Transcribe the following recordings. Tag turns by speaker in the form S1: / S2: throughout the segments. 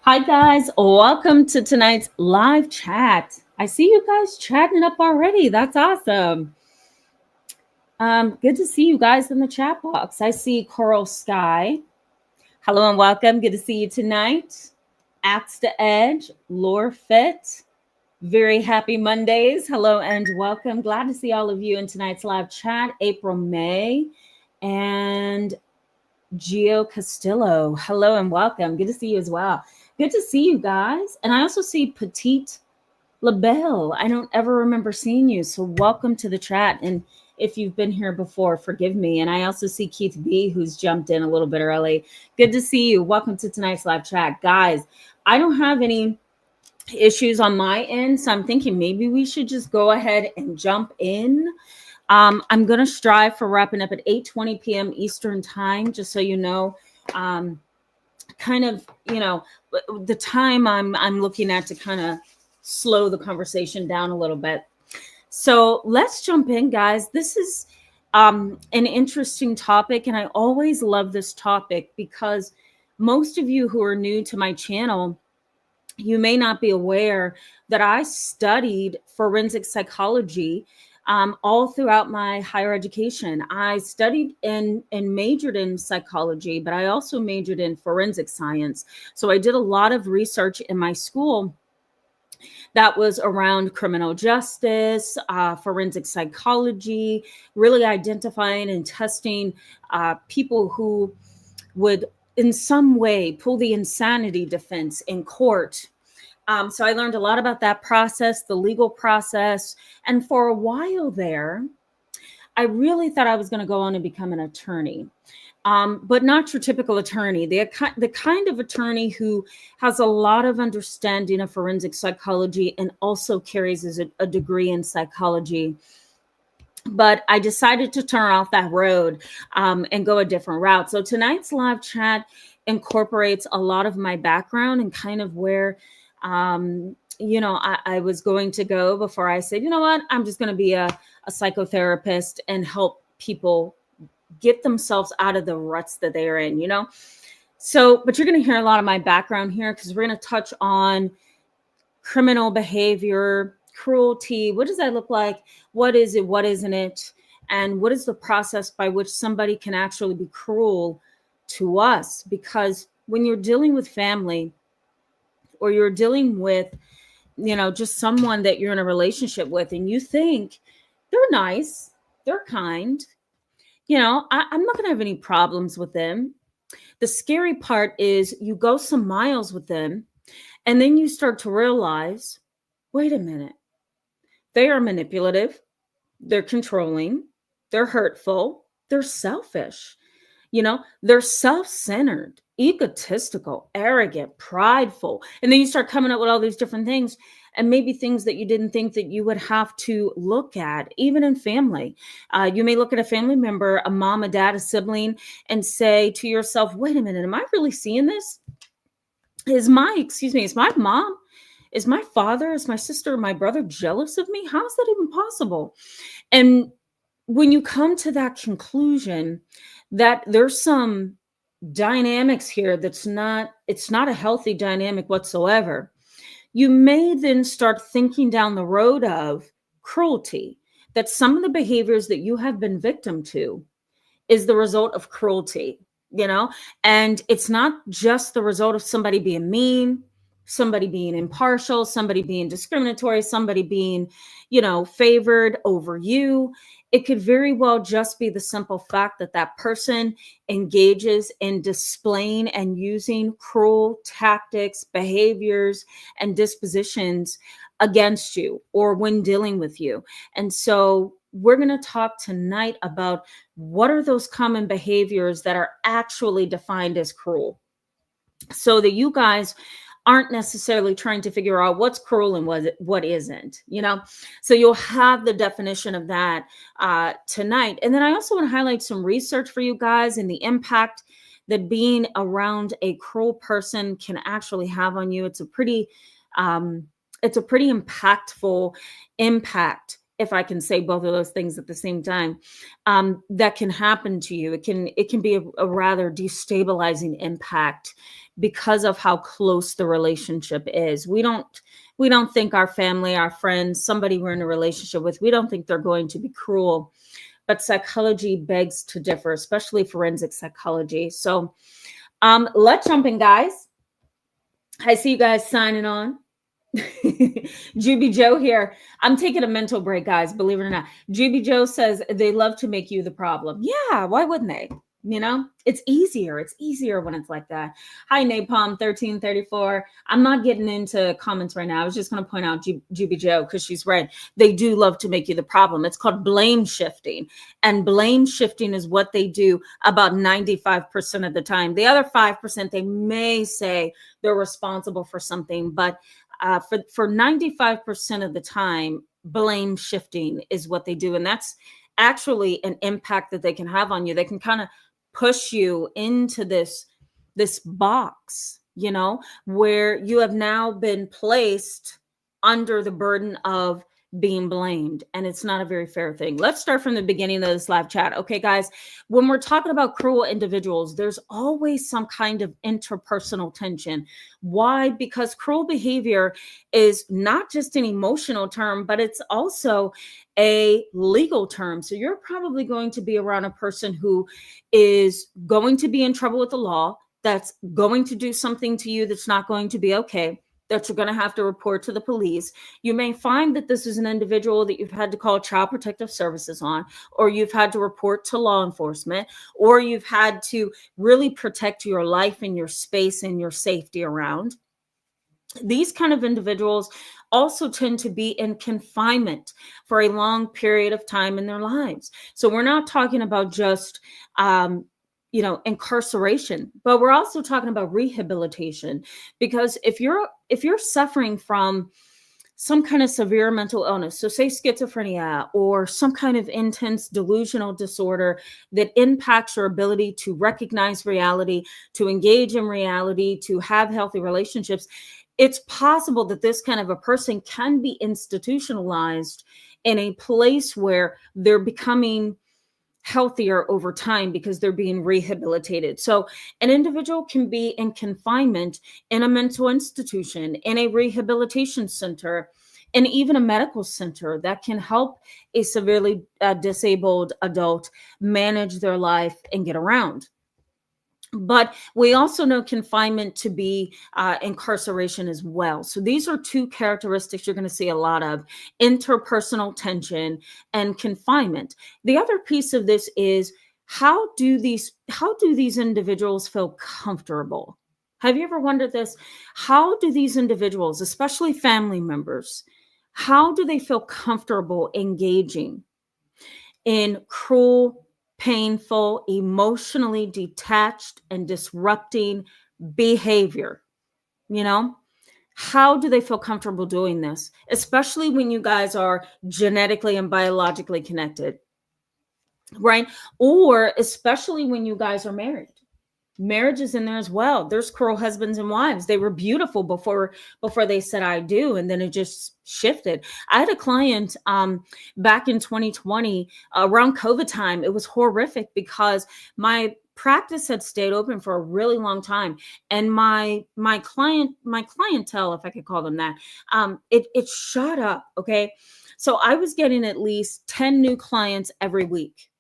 S1: Hi, guys. Welcome to tonight's live chat. I see you guys chatting up already. That's awesome. Good to see you guys in the chat box. I see Coral Sky. Hello and welcome. Good to see you tonight. Axe to Edge, Lore Fit. Very happy Mondays. Hello and welcome. Glad to see all of you in tonight's live chat. April May and Gio Castillo. Hello and welcome. Good to see you as well. Good to see you guys. And I also see Petite LaBelle. I don't ever remember seeing you. So welcome to the chat. And if you've been here before, forgive me. And I also see Keith B, who's jumped in a little bit early. Good to see you. Welcome to tonight's live chat. Guys, I don't have any issues on my end. So I'm thinking maybe we should just go ahead and jump in. I'm going to strive for wrapping up at 8:20 p.m. Eastern time, just so you know, kind of, the time I'm looking at to kind of slow the conversation down a little bit. So let's jump in, guys. This is an interesting topic, and I always love this topic because most of you who are new to my channel, you may not be aware that I studied forensic psychology all throughout my higher education. I studied and majored in psychology, but I also majored in forensic science. So I did a lot of research in my school that was around criminal justice, forensic psychology, really identifying and testing people who would in some way pull the insanity defense in court. So I learned a lot about that process, the legal process. And for a while there, I really thought I was going to go on and become an attorney, but not your typical attorney, the kind of attorney who has a lot of understanding of forensic psychology and also carries a degree in psychology. But I decided to turn off that road and go a different route. So tonight's live chat incorporates a lot of my background and kind of where I was going to go before I said, you know what, I'm just going to be a psychotherapist and help people get themselves out of the ruts that they are in, So, but you're going to hear a lot of my background here because we're going to touch on criminal behavior, cruelty. What does that look like? What is it? What isn't it? And what is the process by which somebody can actually be cruel to us? Because when you're dealing with family or you're dealing with, just someone that you're in a relationship with and you think they're nice, they're kind, I'm not going to have any problems with them. The scary part is you go some miles with them and then you start to realize, wait a minute, they are manipulative, they're controlling, they're hurtful, they're selfish, they're self-centered, egotistical, arrogant, prideful. And then you start coming up with all these different things and maybe things that you didn't think that you would have to look at, even in family. You may look at a family member, a mom, a dad, a sibling, and say to yourself, wait a minute, am I really seeing this? Is my mom, is my father, is my sister, my brother jealous of me? How is that even possible? And when you come to that conclusion that there's some dynamics here it's not a healthy dynamic whatsoever, you may then start thinking down the road of cruelty, that some of the behaviors that you have been victim to is the result of cruelty, and it's not just the result of somebody being mean, somebody being impartial, somebody being discriminatory, somebody being, favored over you. It could very well just be the simple fact that that person engages in displaying and using cruel tactics, behaviors, and dispositions against you or when dealing with you. And so we're going to talk tonight about what are those common behaviors that are actually defined as cruel, so that you guys aren't necessarily trying to figure out what's cruel and what isn't, So you'll have the definition of that tonight. And then I also want to highlight some research for you guys and the impact that being around a cruel person can actually have on you. It's a pretty impactful impact if I can say both of those things at the same time, that can happen to you. It can be a rather destabilizing impact because of how close the relationship is. We don't think our family, our friends, somebody we're in a relationship with, we don't think they're going to be cruel. But psychology begs to differ, especially forensic psychology. So let's jump in, guys. I see you guys signing on. Juby Joe here. I'm taking a mental break, guys, believe it or not. Juby Joe says they love to make you the problem. Yeah, why wouldn't they? You know, it's easier. It's easier when it's like that. Hi, Napalm 1334. I'm not getting into comments right now. I was just going to point out Juby Joe because she's right. They do love to make you the problem. It's called blame shifting. And blame shifting is what they do about 95% of the time. The other 5%, they may say they're responsible for something, but for 95% of the time, blame shifting is what they do. And that's actually an impact that they can have on you. They can kind of push you into this box, you know, where you have now been placed under the burden of being blamed. And it's not a very fair thing. Let's start from the beginning of this live chat. Okay, guys, when we're talking about cruel individuals, there's always some kind of interpersonal tension. Why? Because cruel behavior is not just an emotional term, but it's also a legal term. So you're probably going to be around a person who is going to be in trouble with the law, that's going to do something to you that's not going to be okay, that you're going to have to report to the police. You may find that this is an individual that you've had to call Child Protective Services on, or you've had to report to law enforcement, or you've had to really protect your life and your space and your safety around. These kind of individuals also tend to be in confinement for a long period of time in their lives. So we're not talking about just incarceration, but we're also talking about rehabilitation. Because if you're suffering from some kind of severe mental illness, so say schizophrenia or some kind of intense delusional disorder that impacts your ability to recognize reality, to engage in reality, to have healthy relationships, it's possible that this kind of a person can be institutionalized in a place where they're becoming healthier over time because they're being rehabilitated. So an individual can be in confinement in a mental institution, in a rehabilitation center, and even a medical center that can help a severely disabled adult manage their life and get around. But we also know confinement to be incarceration as well. So these are two characteristics you're going to see a lot of: interpersonal tension and confinement. The other piece of this is how do these individuals feel comfortable? Have you ever wondered this? How do these individuals, especially family members, how do they feel comfortable engaging in cruel, painful, emotionally detached, and disrupting behavior? You know, how do they feel comfortable doing this, especially when you guys are genetically and biologically connected, right? Or especially when you guys are married. Marriage is in there as well. There's cruel husbands and wives. They were beautiful before they said I do, and then it just shifted. I had a client back in 2020 around COVID time. It was horrific because my practice had stayed open for a really long time, and my clientele, if I could call them that, it shot up. Okay, so I was getting at least 10 new clients every week.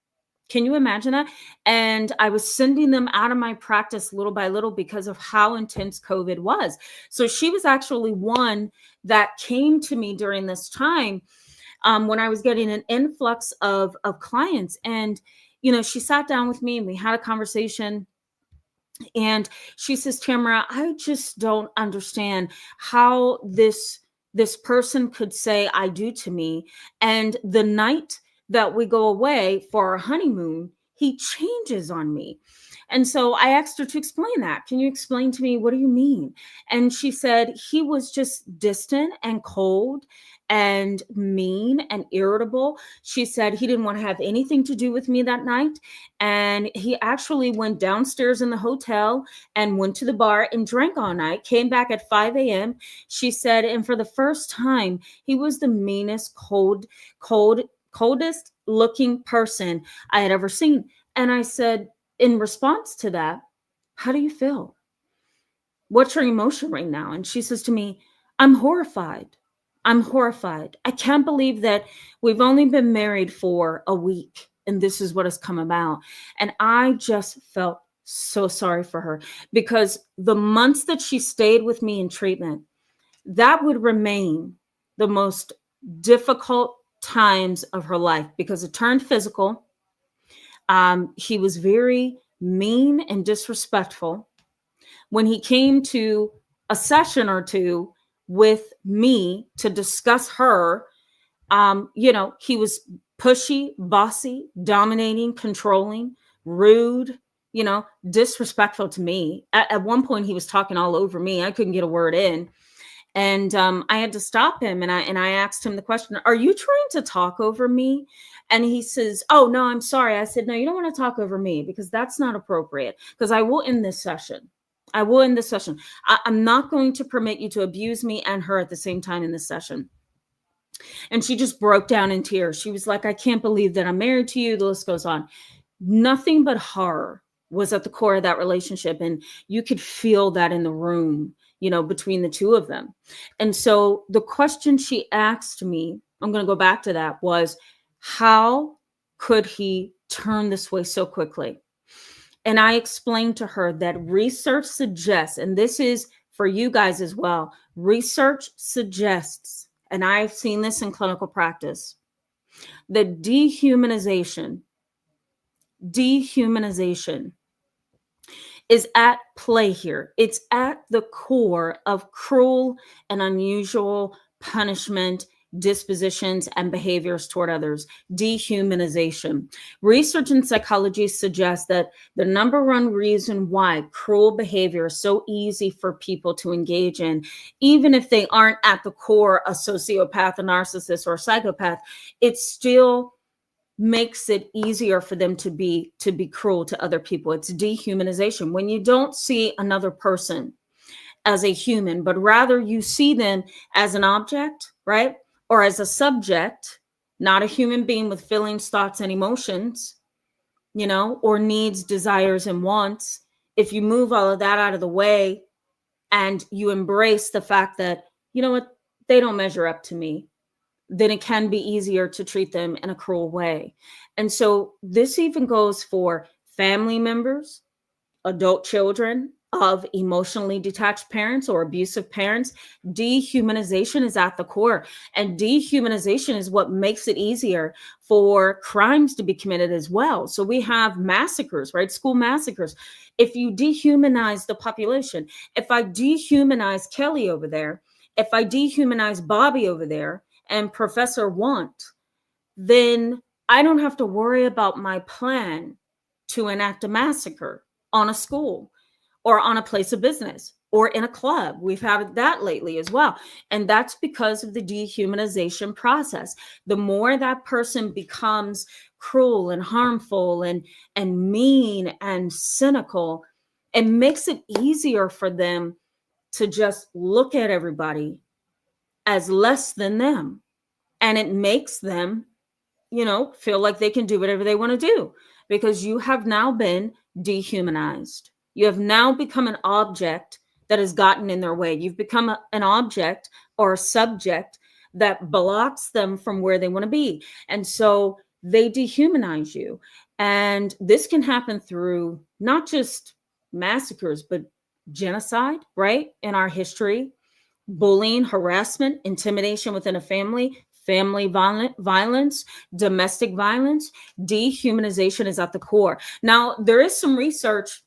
S1: Can you imagine that? And I was sending them out of my practice little by little because of how intense COVID was. So she was actually one that came to me during this time when I was getting an influx of clients. And, you know, she sat down with me and we had a conversation. And she says, Tamara, I just don't understand how this person could say I do to me. And the night that we go away for our honeymoon, he changes on me. And so I asked her to explain that. Can you explain to me, what do you mean? And she said he was just distant and cold and mean and irritable. She said he didn't want to have anything to do with me that night. And he actually went downstairs in the hotel and went to the bar and drank all night, came back at 5 a.m. She said, and for the first time, he was the meanest, coldest looking person I had ever seen. And I said, in response to that, how do you feel? What's your emotion right now? And she says to me, I'm horrified. I'm horrified. I can't believe that we've only been married for a week and this is what has come about. And I just felt so sorry for her, because the months that she stayed with me in treatment, that would remain the most difficult times of her life, because it turned physical. He was very mean and disrespectful. When he came to a session or two with me to discuss her, he was pushy, bossy, dominating, controlling, rude, disrespectful to me. At one point, he was talking all over me. I couldn't get a word in. And I had to stop him, and I asked him the question, are you trying to talk over me? And he says, oh, no, I'm sorry. I said, no, you don't want to talk over me, because that's not appropriate, because I will end this session. I'm not going to permit you to abuse me and her at the same time in this session. And she just broke down in tears. She was like, I can't believe that I'm married to you. The list goes on. Nothing but horror was at the core of that relationship. And you could feel that in the room, between the two of them. And so the question she asked me, I'm going to go back to that, was how could he turn this way so quickly? And I explained to her that research suggests, and this is for you guys as well, research suggests, and I've seen this in clinical practice, that dehumanization is at play here. It's at the core of cruel and unusual punishment, dispositions, and behaviors toward others. Dehumanization. Research in psychology suggests that the number one reason why cruel behavior is so easy for people to engage in, even if they aren't at the core a sociopath, a narcissist, or a psychopath, it still makes it easier for them to be cruel to other people. It's dehumanization. When you don't see another person as a human, but rather you see them as an object, right? Or as a subject, not a human being with feelings, thoughts, and emotions, or needs, desires, and wants. If you move all of that out of the way and you embrace the fact that, you know what, they don't measure up to me, then it can be easier to treat them in a cruel way. And so this even goes for family members, adult children of emotionally detached parents or abusive parents. Dehumanization is at the core, and dehumanization is what makes it easier for crimes to be committed as well. So we have massacres, right? School massacres. If you dehumanize the population, if I dehumanize Kelly over there, if I dehumanize Bobby over there, and Professor Want, then I don't have to worry about my plan to enact a massacre on a school or on a place of business or in a club. We've had that lately as well. And that's because of the dehumanization process. The more that person becomes cruel and harmful and mean and cynical, it makes it easier for them to just look at everybody as less than them. And it makes them, feel like they can do whatever they want to do, because you have now been dehumanized. You have now become an object that has gotten in their way. You've become an object or a subject that blocks them from where they want to be. And so they dehumanize you. And this can happen through not just massacres, but genocide, right? In our history, bullying, harassment, intimidation within a family violence, domestic violence. Dehumanization is at the core. Now, there is some research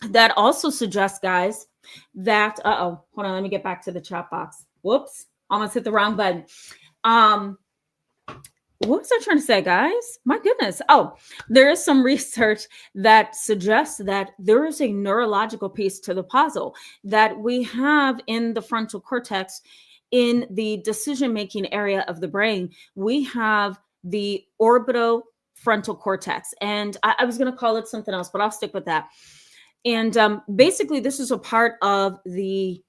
S1: that also suggests, guys, that, hold on, let me get back to the chat box. Whoops, almost hit the wrong button. what was I trying to say, guys? My goodness. Oh, there is some research that suggests that there is a neurological piece to the puzzle that we have in the frontal cortex, in the decision-making area of the brain. We have the orbital frontal cortex. And I was going to call it something else, but I'll stick with that. And basically, this is a part of the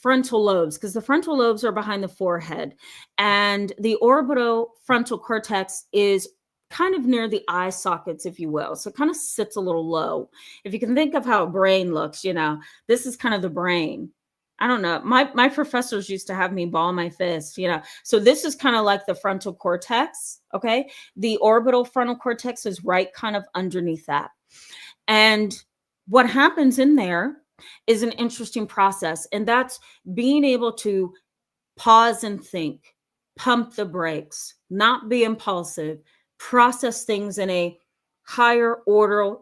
S1: frontal lobes, because the frontal lobes are behind the forehead, and the orbital frontal cortex is kind of near the eye sockets, if you will. So it kind of sits a little low. If you can think of how a brain looks, this is kind of the brain. I don't know. My professors used to have me ball my fist, So this is kind of like the frontal cortex. Okay. The orbital frontal cortex is right kind of underneath that. And what happens in there is an interesting process. And that's being able to pause and think, pump the brakes, not be impulsive, process things in a higher order.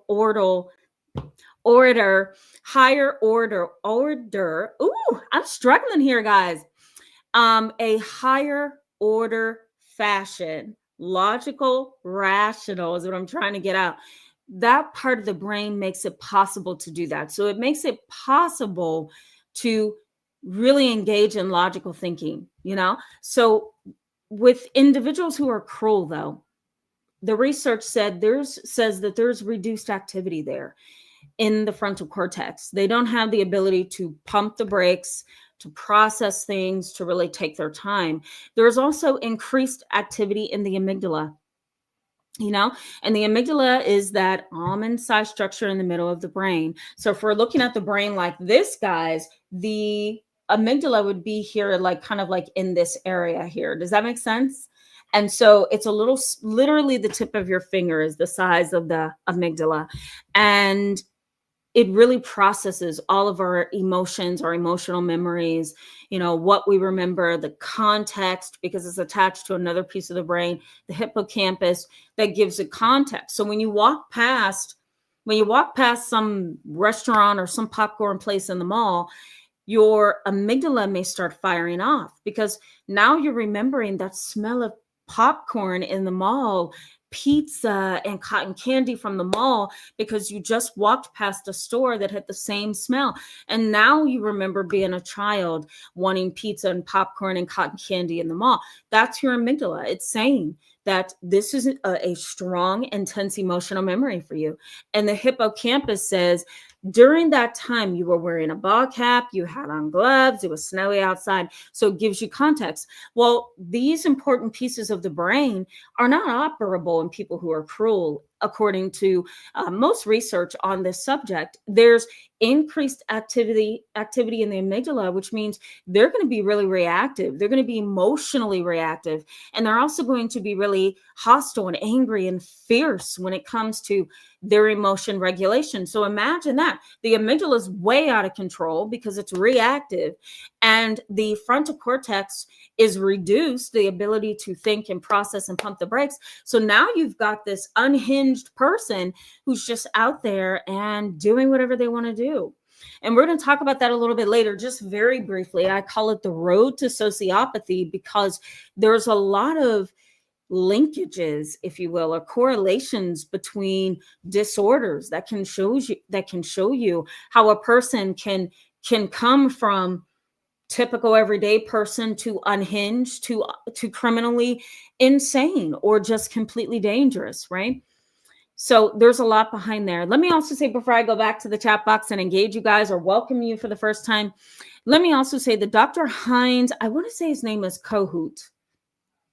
S1: Ooh, I'm struggling here, guys. A higher order fashion, logical, rational is what I'm trying to get out. That part of the brain makes it possible to do that. So it makes it possible to really engage in logical thinking, So with individuals who are cruel, though, the research says that there's reduced activity there in the frontal cortex. They don't have the ability to pump the brakes, to process things, to really take their time. There's also increased activity in the amygdala. And the amygdala is that almond-sized structure in the middle of the brain. So if we're looking at the brain like this, guys, the amygdala would be here, like kind of like in this area here. Does that make sense? And so it's a little, literally the tip of your finger is the size of the amygdala. And it really processes all of our emotions, our emotional memories, what we remember, the context, because it's attached to another piece of the brain, the hippocampus, that gives it context. So when you walk past some restaurant or some popcorn place in the mall, your amygdala may start firing off, because now you're remembering that smell of popcorn in the mall, pizza and cotton candy from the mall, because you just walked past a store that had the same smell. And now you remember being a child wanting pizza and popcorn and cotton candy in the mall. That's your amygdala. It's saying that this is a strong, intense emotional memory for you. And the hippocampus says, during that time, you were wearing a ball cap, you had on gloves, it was snowy outside. So it gives you context. Well, these important pieces of the brain are not operable in people who are cruel. According to most research on this subject, there's increased activity in the amygdala, which means they're going to be really reactive. They're going to be emotionally reactive. And they're also going to be really hostile and angry and fierce when it comes to their emotion regulation. So imagine that. The amygdala is way out of control because it's reactive, and the frontal cortex is reduced, the ability to think and process and pump the brakes. So now you've got this unhinged person who's just out there and doing whatever they want to do. And we're going to talk about that a little bit later, just very briefly. I call it the road to sociopathy, because there's a lot of linkages, if you will, or correlations between disorders that can show you how a person can come from typical everyday person to unhinged to criminally insane or just completely dangerous, right? So there's a lot behind there. Let me also say, before I go back to the chat box and engage you guys or welcome you for the first time, let me also say that Dr. Hines, I want to say his name is Kohout.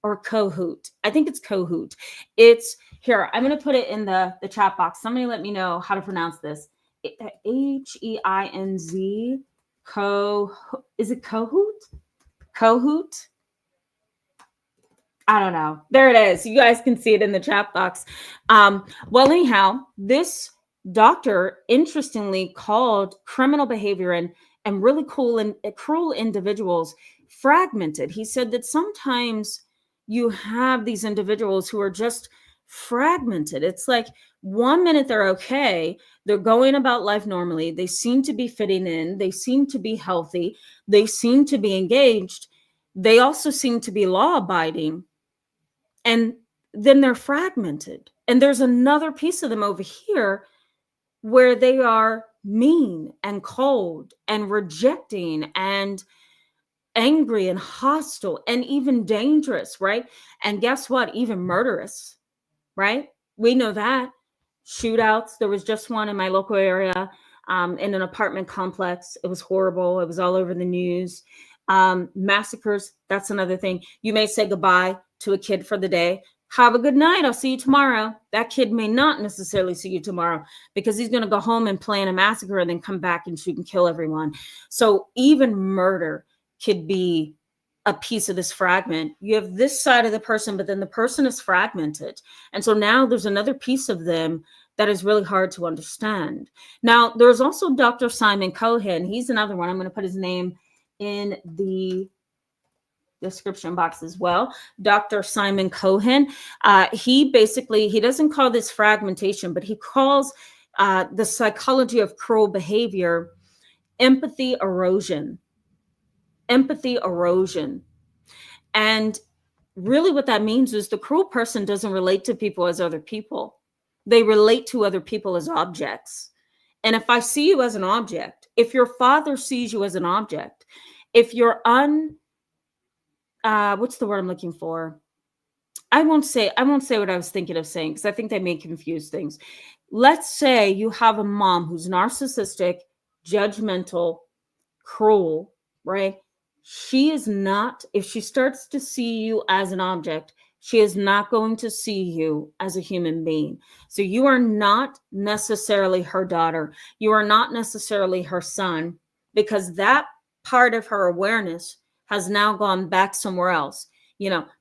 S1: I think it's Kohout. It's here. I'm going to put it in the chat box. Somebody let me know how to pronounce this. Heinz. Is it Kohout? Kohout? I don't know. There it is. You guys can see it in the chat box. Well, anyhow, this doctor interestingly called criminal behavior and really cool and cruel individuals fragmented. He said that sometimes you have these individuals who are just fragmented. It's like 1 minute they're okay. They're going about life normally. They seem to be fitting in. They seem to be healthy. They seem to be engaged. They also seem to be law abiding. And then they're fragmented. And there's another piece of them over here where they are mean and cold and rejecting and angry and hostile and even dangerous, right? And guess what? Even murderous, right? We know that. Shootouts. There was just one in my local area, in an apartment complex. It was horrible. It was all over the news. Massacres. That's another thing. You may say goodbye to a kid for the day. Have a good night. I'll see you tomorrow. That kid may not necessarily see you tomorrow because he's going to go home and plan a massacre and then come back and shoot and kill everyone. So even murder could be a piece of this fragment. You have this side of the person, but then the person is fragmented. And so now there's another piece of them that is really hard to understand. Now, there's also Dr. Simon Cohen. He's another one. I'm going to put his name in the description box as well. Dr. Simon Cohen. He doesn't call this fragmentation, but he calls the psychology of cruel behavior empathy erosion. Empathy erosion. And really what that means is the cruel person doesn't relate to people as other people. They relate to other people as objects. And if I see you as an object, if your father sees you as an object, if you're what's the word I'm looking for? I won't say what I was thinking of saying because I think they may confuse things. Let's say you have a mom who's narcissistic, judgmental, cruel, right? She is not, if she starts to see you as an object, she is not going to see you as a human being. So you are not necessarily her daughter. You are not necessarily her son, because that part of her awareness has now gone back somewhere else.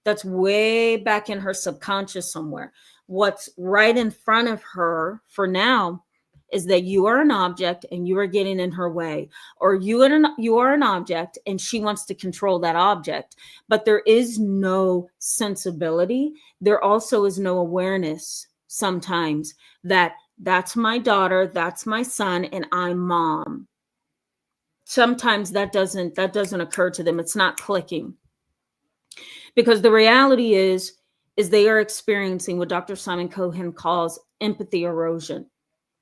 S1: That's way back in her subconscious somewhere. What's right in front of her for now is that you are an object and you are getting in her way, or you are an object and she wants to control that object. But there is no sensibility. There also is no awareness sometimes that that's my daughter, that's my son, and I'm mom. Sometimes that doesn't occur to them. It's not clicking. Because the reality is they are experiencing what Dr. Simon Cohen calls empathy erosion.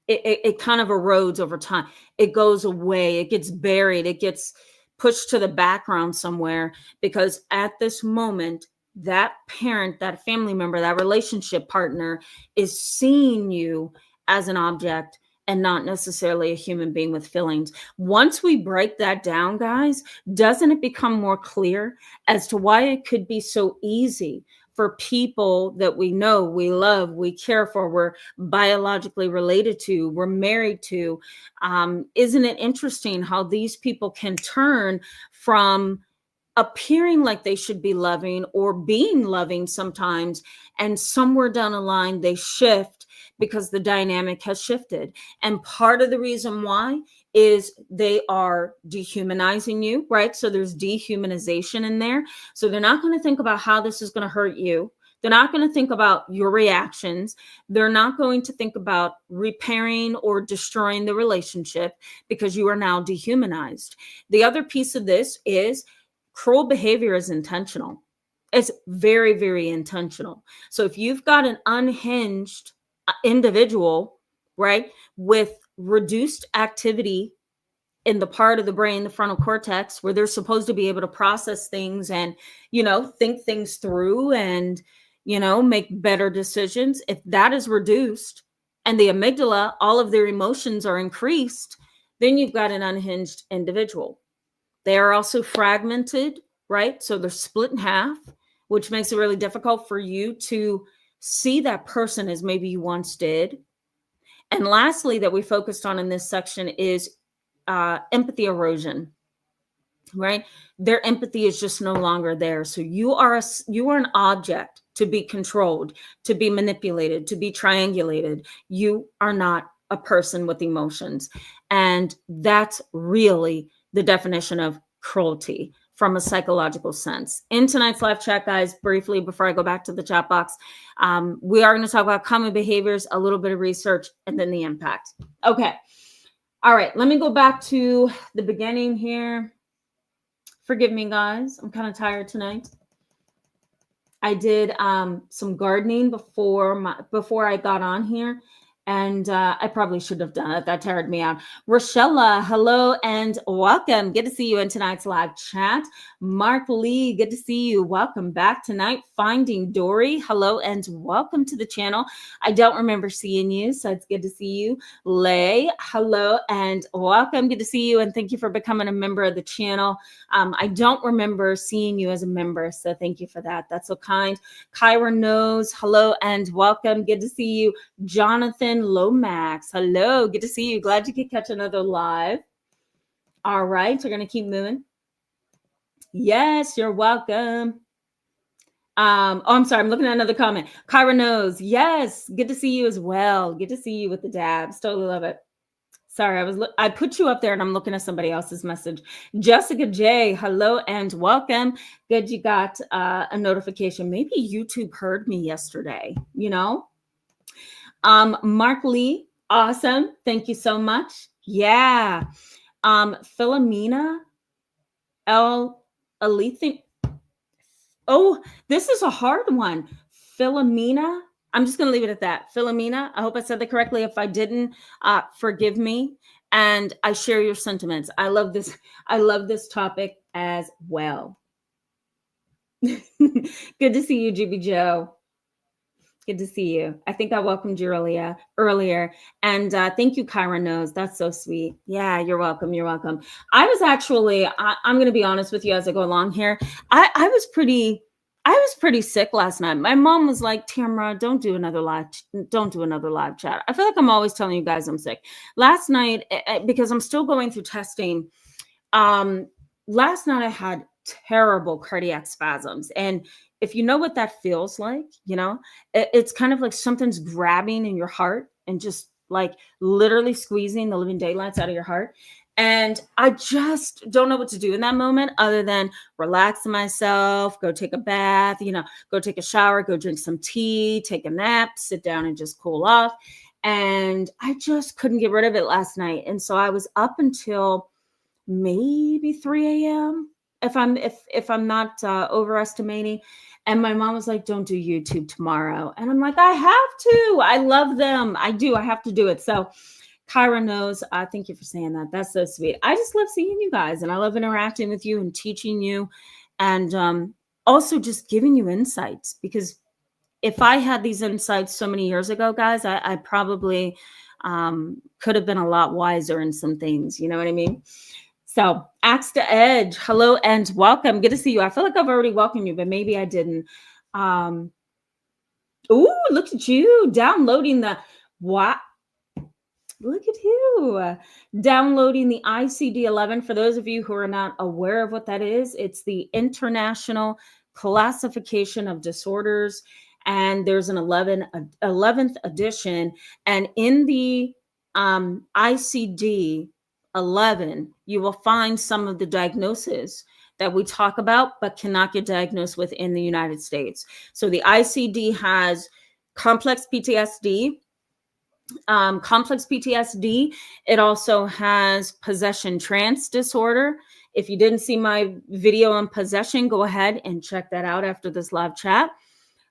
S1: It kind of erodes over time. It goes away. It gets buried. It gets pushed to the background somewhere, because at this moment, that parent, that family member, that relationship partner is seeing you as an object and not necessarily a human being with feelings. Once we break that down, guys, doesn't it become more clear as to why it could be so easy for people that we know, we love, we care for, we're biologically related to, we're married to? Isn't it interesting how these people can turn from appearing like they should be loving or being loving sometimes, and somewhere down the line they shift because the dynamic has shifted? And part of the reason why is they are dehumanizing you, right? So there's dehumanization in there. So they're not going to think about how this is going to hurt you. They're not going to think about your reactions. They're not going to think about repairing or destroying the relationship, because you are now dehumanized. The other piece of this is cruel behavior is intentional. It's very, very intentional. So if you've got an unhinged individual, right, with reduced activity in the part of the brain, the frontal cortex, where they're supposed to be able to process things and, think things through and, make better decisions, if that is reduced and the amygdala, all of their emotions are increased, then you've got an unhinged individual. They are also fragmented, right? So they're split in half, which makes it really difficult for you to see that person as maybe you once did. And lastly, that we focused on in this section is empathy erosion, right? Their empathy is just no longer there. So you are an object to be controlled, to be manipulated, to be triangulated. You are not a person with emotions. And that's really the definition of cruelty from a psychological sense. In tonight's live chat, guys, briefly, before I go back to the chat box, we are going to talk about common behaviors, a little bit of research, and then the impact. Okay. All right. Let me go back to the beginning here. Forgive me, guys. I'm kind of tired tonight. I did some gardening before I got on here, and I probably should have done it. That tired me out. Rochella, hello and welcome. Good to see you in tonight's live chat. Mark Lee, good to see you. Welcome back tonight. Finding Dory, hello and welcome to the channel. I don't remember seeing you, so it's good to see you. Lay, hello and welcome. Good to see you, and thank you for becoming a member of the channel. I don't remember seeing you as a member, so thank you for that. That's so kind. Kyra knows, hello and welcome. Good to see you. Jonathan Lomax, hello. Good to see you. Glad you could catch another live. All right, we're going to keep moving. Yes, you're welcome. Oh, I'm sorry. I'm looking at another comment. Kyra knows. Yes, good to see you as well. Good to see you with the dabs. Totally love it. Sorry, I put you up there and I'm looking at somebody else's message. Jessica J, hello and welcome. Good, you got a notification. Maybe YouTube heard me yesterday, you know? Mark Lee, awesome. Thank you so much. Yeah. Philomena L. Alethin. Oh, this is a hard one. Philomena. I'm just going to leave it at that. Philomena, I hope I said that correctly. If I didn't, forgive me. And I share your sentiments. I love this. I love this topic as well. Good to see you, GB Joe. Good to see you. I think I welcomed you earlier. And thank you, Kyra knows. That's so sweet. Yeah, you're welcome. You're welcome. I was actually, I'm going to be honest with you as I go along here. I was pretty sick last night. My mom was like, Tamara, don't do another live chat. I feel like I'm always telling you guys I'm sick. Last night, because I'm still going through testing, last night I had terrible cardiac spasms. And if you know what that feels like, you know, it's kind of like something's grabbing in your heart and just like literally squeezing the living daylights out of your heart. And I just don't know what to do in that moment other than relax myself, go take a bath, you know, go take a shower, go drink some tea, take a nap, sit down and just cool off. And I just couldn't get rid of it last night. And so I was up until maybe 3 a.m. if I'm not overestimating. And my mom was like, don't do YouTube tomorrow. And I'm like, I have to. I love them. I do. I have to do it. So Kyra knows. Thank you for saying that. That's so sweet. I just love seeing you guys, and I love interacting with you and teaching you, and also just giving you insights, because if I had these insights so many years ago, guys, I probably could have been a lot wiser in some things. You know what I mean? So Axe to Edge, hello and welcome. Good to see you. I feel like I've already welcomed you, but maybe I didn't. Ooh, look at you downloading the what? Look at you downloading the ICD-11. For those of you who are not aware of what that is, it's the International Classification of Disorders, and there's an 11th edition. And in the ICD-11, you will find some of the diagnoses that we talk about, but cannot get diagnosed with in the United States. So the ICD has complex PTSD. It also has possession trance disorder. If you didn't see my video on possession, go ahead and check that out after this live chat.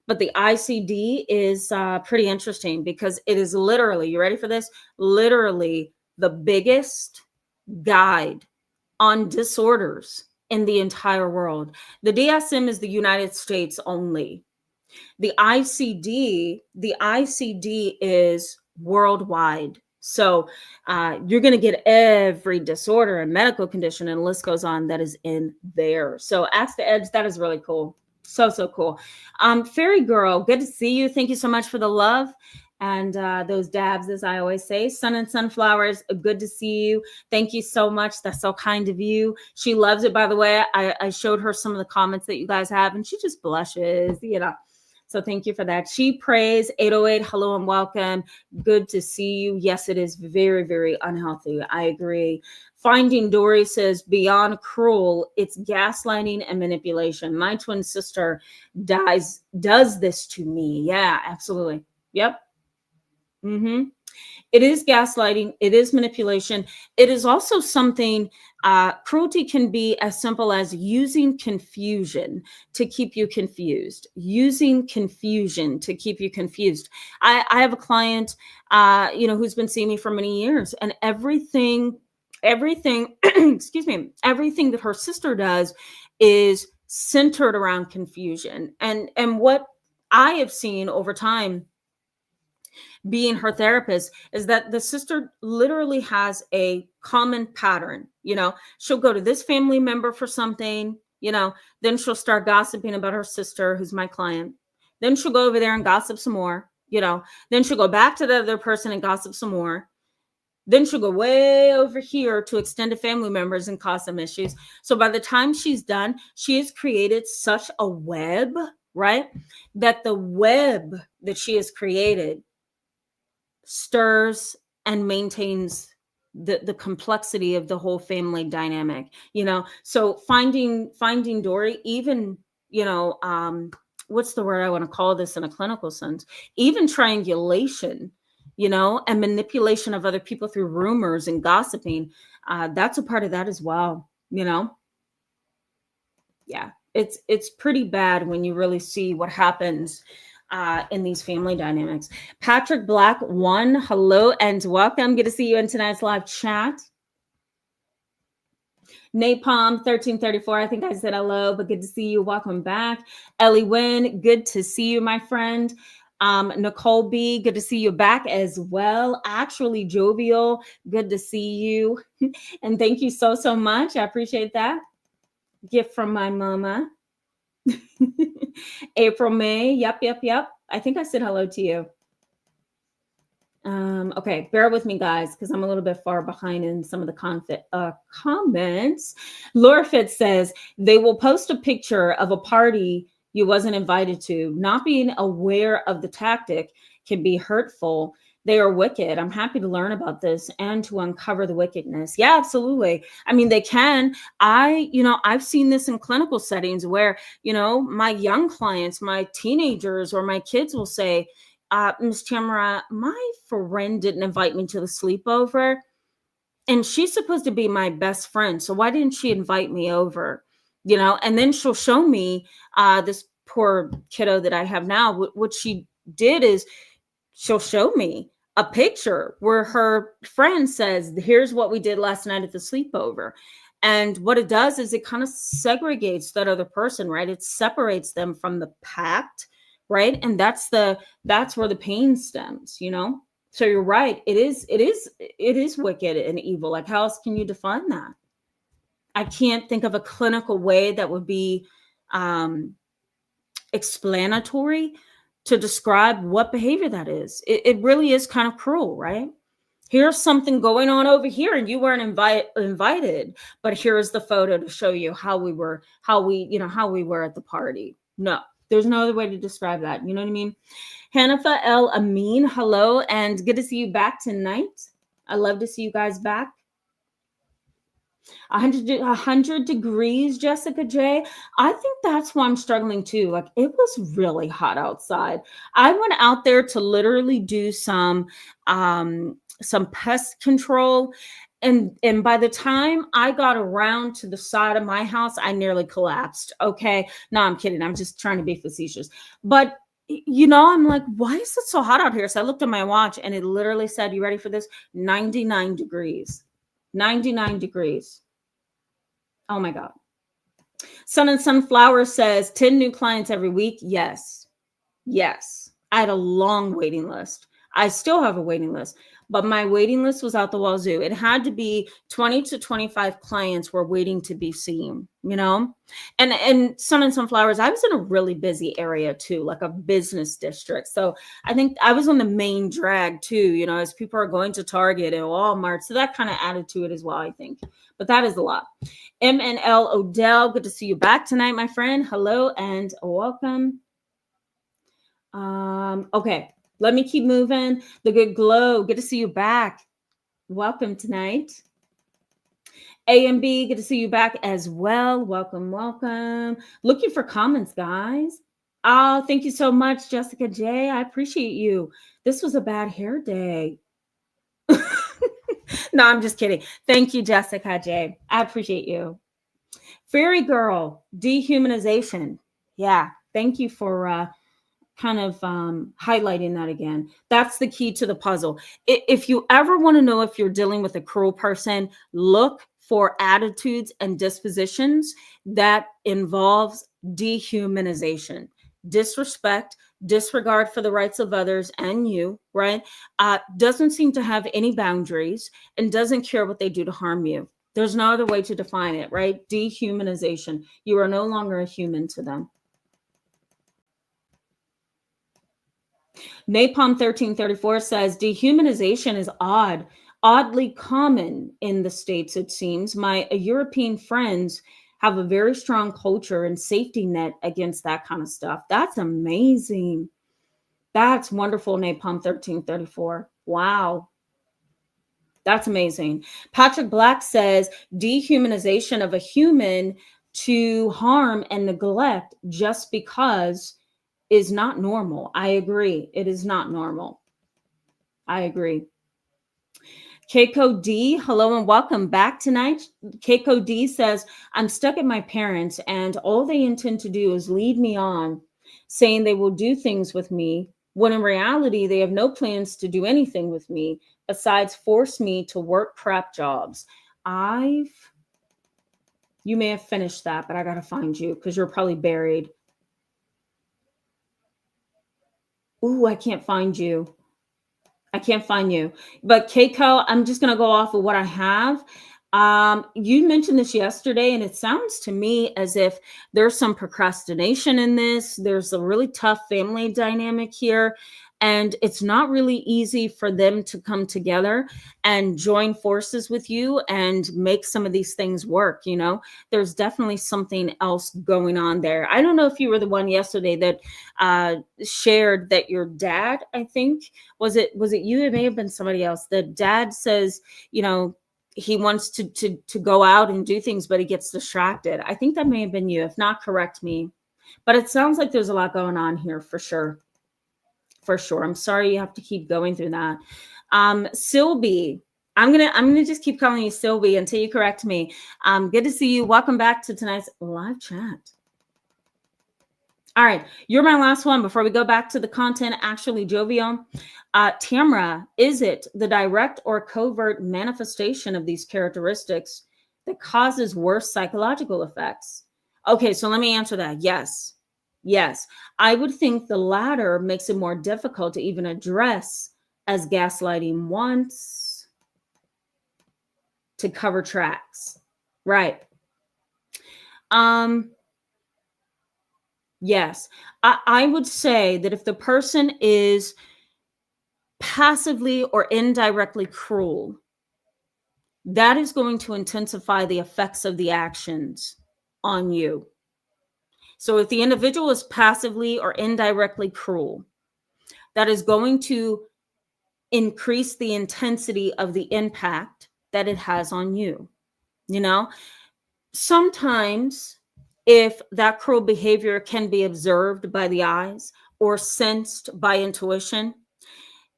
S1: But the ICD is pretty interesting because it is literally, you ready for this? Literally the biggest guide on disorders in the entire world. The DSM is the United States only. The ICD is worldwide. So you're going to get every disorder and medical condition, and the list goes on, that is in there. So Axe to Edge, that is really cool. So cool. Fairy Girl, good to see you. Thank you so much for the love and those dabs, as I always say. Sun and Sunflowers, good to see you. Thank you so much. That's so kind of you. She loves it, by the way. I showed her some of the comments that you guys have, and she just blushes, you know. So thank you for that. She prays 808. Hello and welcome. Good to see you. Yes, it is very, very unhealthy. I agree. Finding Dory says, beyond cruel, it's gaslighting and manipulation. My twin sister does this to me. Yeah, absolutely. Yep. Mm-hmm. It is gaslighting. It is manipulation. It is also something, cruelty can be as simple as using confusion to keep you confused. Using confusion to keep you confused. I have a client, who's been seeing me for many years, and everything, excuse me, everything that her sister does is centered around confusion. And what I have seen over time being her therapist is that the sister literally has a common pattern. She'll go to this family member for something, then she'll start gossiping about her sister, who's my client. Then she'll go over there and gossip some more, then she'll go back to the other person and gossip some more. Then she'll go way over here to extended family members and cause some issues. So by the time she's done, she has created such a web, right? That the web that she has created stirs and maintains the complexity of the whole family dynamic. So finding Dory, even, what's the word I want to call this in a clinical sense, even triangulation, and manipulation of other people through rumors and gossiping, that's a part of that as well. Yeah, it's pretty bad when you really see what happens in these family dynamics. Patrick Black 1, hello and welcome. Good to see you in tonight's live chat. Napalm 1334, I think I said hello, but good to see you. Welcome back. Ellie Wynn, good to see you, my friend. Nicole B, good to see you back as well. Actually, Jovial, good to see you. And thank you so much. I appreciate that. Gift from my mama. April May, yep. I think I said hello to you. Okay, bear with me, guys, because I'm a little bit far behind in some of the comments. Laura Fitz says, they will post a picture of a party you wasn't invited to. Not being aware of the tactic can be hurtful. They are wicked. I'm happy to learn about this and to uncover the wickedness. Yeah, absolutely. I mean, they can. I've seen this in clinical settings where, my young clients, my teenagers or my kids will say, Ms. Tamara, my friend didn't invite me to the sleepover, and she's supposed to be my best friend. So why didn't she invite me over? And then she'll show me this poor kiddo that I have now. What she did is she'll show me a picture where her friend says, here's what we did last night at the sleepover. And what it does is it kind of segregates that other person, right? It separates them from the pact, right? And that's where the pain stems, So you're right. It is wicked and evil. Like, how else can you define that? I can't think of a clinical way that would be explanatory to describe what behavior that is. It really is kind of cruel, right? Here's something going on over here and you weren't invited, but here's the photo to show you how we were at the party. No, there's no other way to describe that. You know what I mean? Hanifa El Amin, hello, and good to see you back tonight. I love to see you guys back. 100 degrees, Jessica J. I think that's why I'm struggling too. Like, it was really hot outside. I went out there to literally do some pest control. And by the time I got around to the side of my house, I nearly collapsed. Okay. No, I'm kidding. I'm just trying to be facetious. But I'm like, why is it so hot out here? So I looked at my watch and it literally said, you ready for this? 99 degrees. 99 degrees. Oh my God. Sun and Sunflower says 10 new clients every week. Yes. I had a long waiting list. I still have a waiting list, but my waiting list was out the wazoo. It had to be 20 to 25 clients were waiting to be seen, and Sun and Sunflowers, I was in a really busy area too, like a business district. So I think I was on the main drag too, as people are going to Target and Walmart. So that kind of added to it as well, I think. But that is a lot. MNL Odell, good to see you back tonight, my friend. Hello and welcome. Okay. Let me keep moving. The Good Glow, good to see you back. Welcome tonight. A and B, good to see you back as well. Welcome. Looking for comments, guys. Oh, thank you so much, Jessica J. I appreciate you. This was a bad hair day. No, I'm just kidding. Thank you, Jessica J. I appreciate you. Fairy Girl, dehumanization. Yeah, thank you for kind of highlighting that again. That's the key to the puzzle. If you ever want to know if you're dealing with a cruel person, look for attitudes and dispositions that involves dehumanization, disrespect, disregard for the rights of others and you, right? Doesn't seem to have any boundaries and doesn't care what they do to harm you. There's no other way to define it, right? Dehumanization. You are no longer a human to them. Napalm 1334 says dehumanization is oddly common in the States, it seems. My European friends have a very strong culture and safety net against that kind of stuff. That's amazing. That's wonderful, Napalm 1334. Wow. That's amazing. Patrick Black says dehumanization of a human to harm and neglect just because is not normal. I agree. It is not normal. I agree. Keiko D, hello and welcome back tonight. Keiko D says, I'm stuck at my parents and all they intend to do is lead me on, saying they will do things with me, when in reality, they have no plans to do anything with me besides force me to work crap jobs. You may have finished that, but I got to find you because you're probably buried. Ooh, I can't find you. I can't find you. But Keiko, I'm just going to go off of what I have. You mentioned this yesterday, and it sounds to me as if there's some procrastination in this. There's a really tough family dynamic here. And it's not really easy for them to come together and join forces with you and make some of these things work. You know, there's definitely something else going on there. I don't know if you were the one yesterday that shared that your dad, I think, was it you? It may have been somebody else. The dad says, you know, he wants to go out and do things, but he gets distracted. I think that may have been you. If not, correct me. But it sounds like there's a lot going on here for sure. For sure. I'm sorry you have to keep going through that. Sylvie, I'm gonna just keep calling you Sylvie until you correct me. Good to see you. Welcome back to tonight's live chat. All right, you're my last one before we go back to the content. Actually, Jovial, Tamara, is it the direct or covert manifestation of these characteristics that causes worse psychological effects? Okay, so let me answer that. Yes. Yes, I would think the latter makes it more difficult to even address as gaslighting wants to cover tracks. Right. Yes, I would say that if the person is passively or indirectly cruel, that is going to intensify the effects of the actions on you. So if the individual is passively or indirectly cruel, that is going to increase the intensity of the impact that it has on you. You know, sometimes if that cruel behavior can be observed by the eyes or sensed by intuition,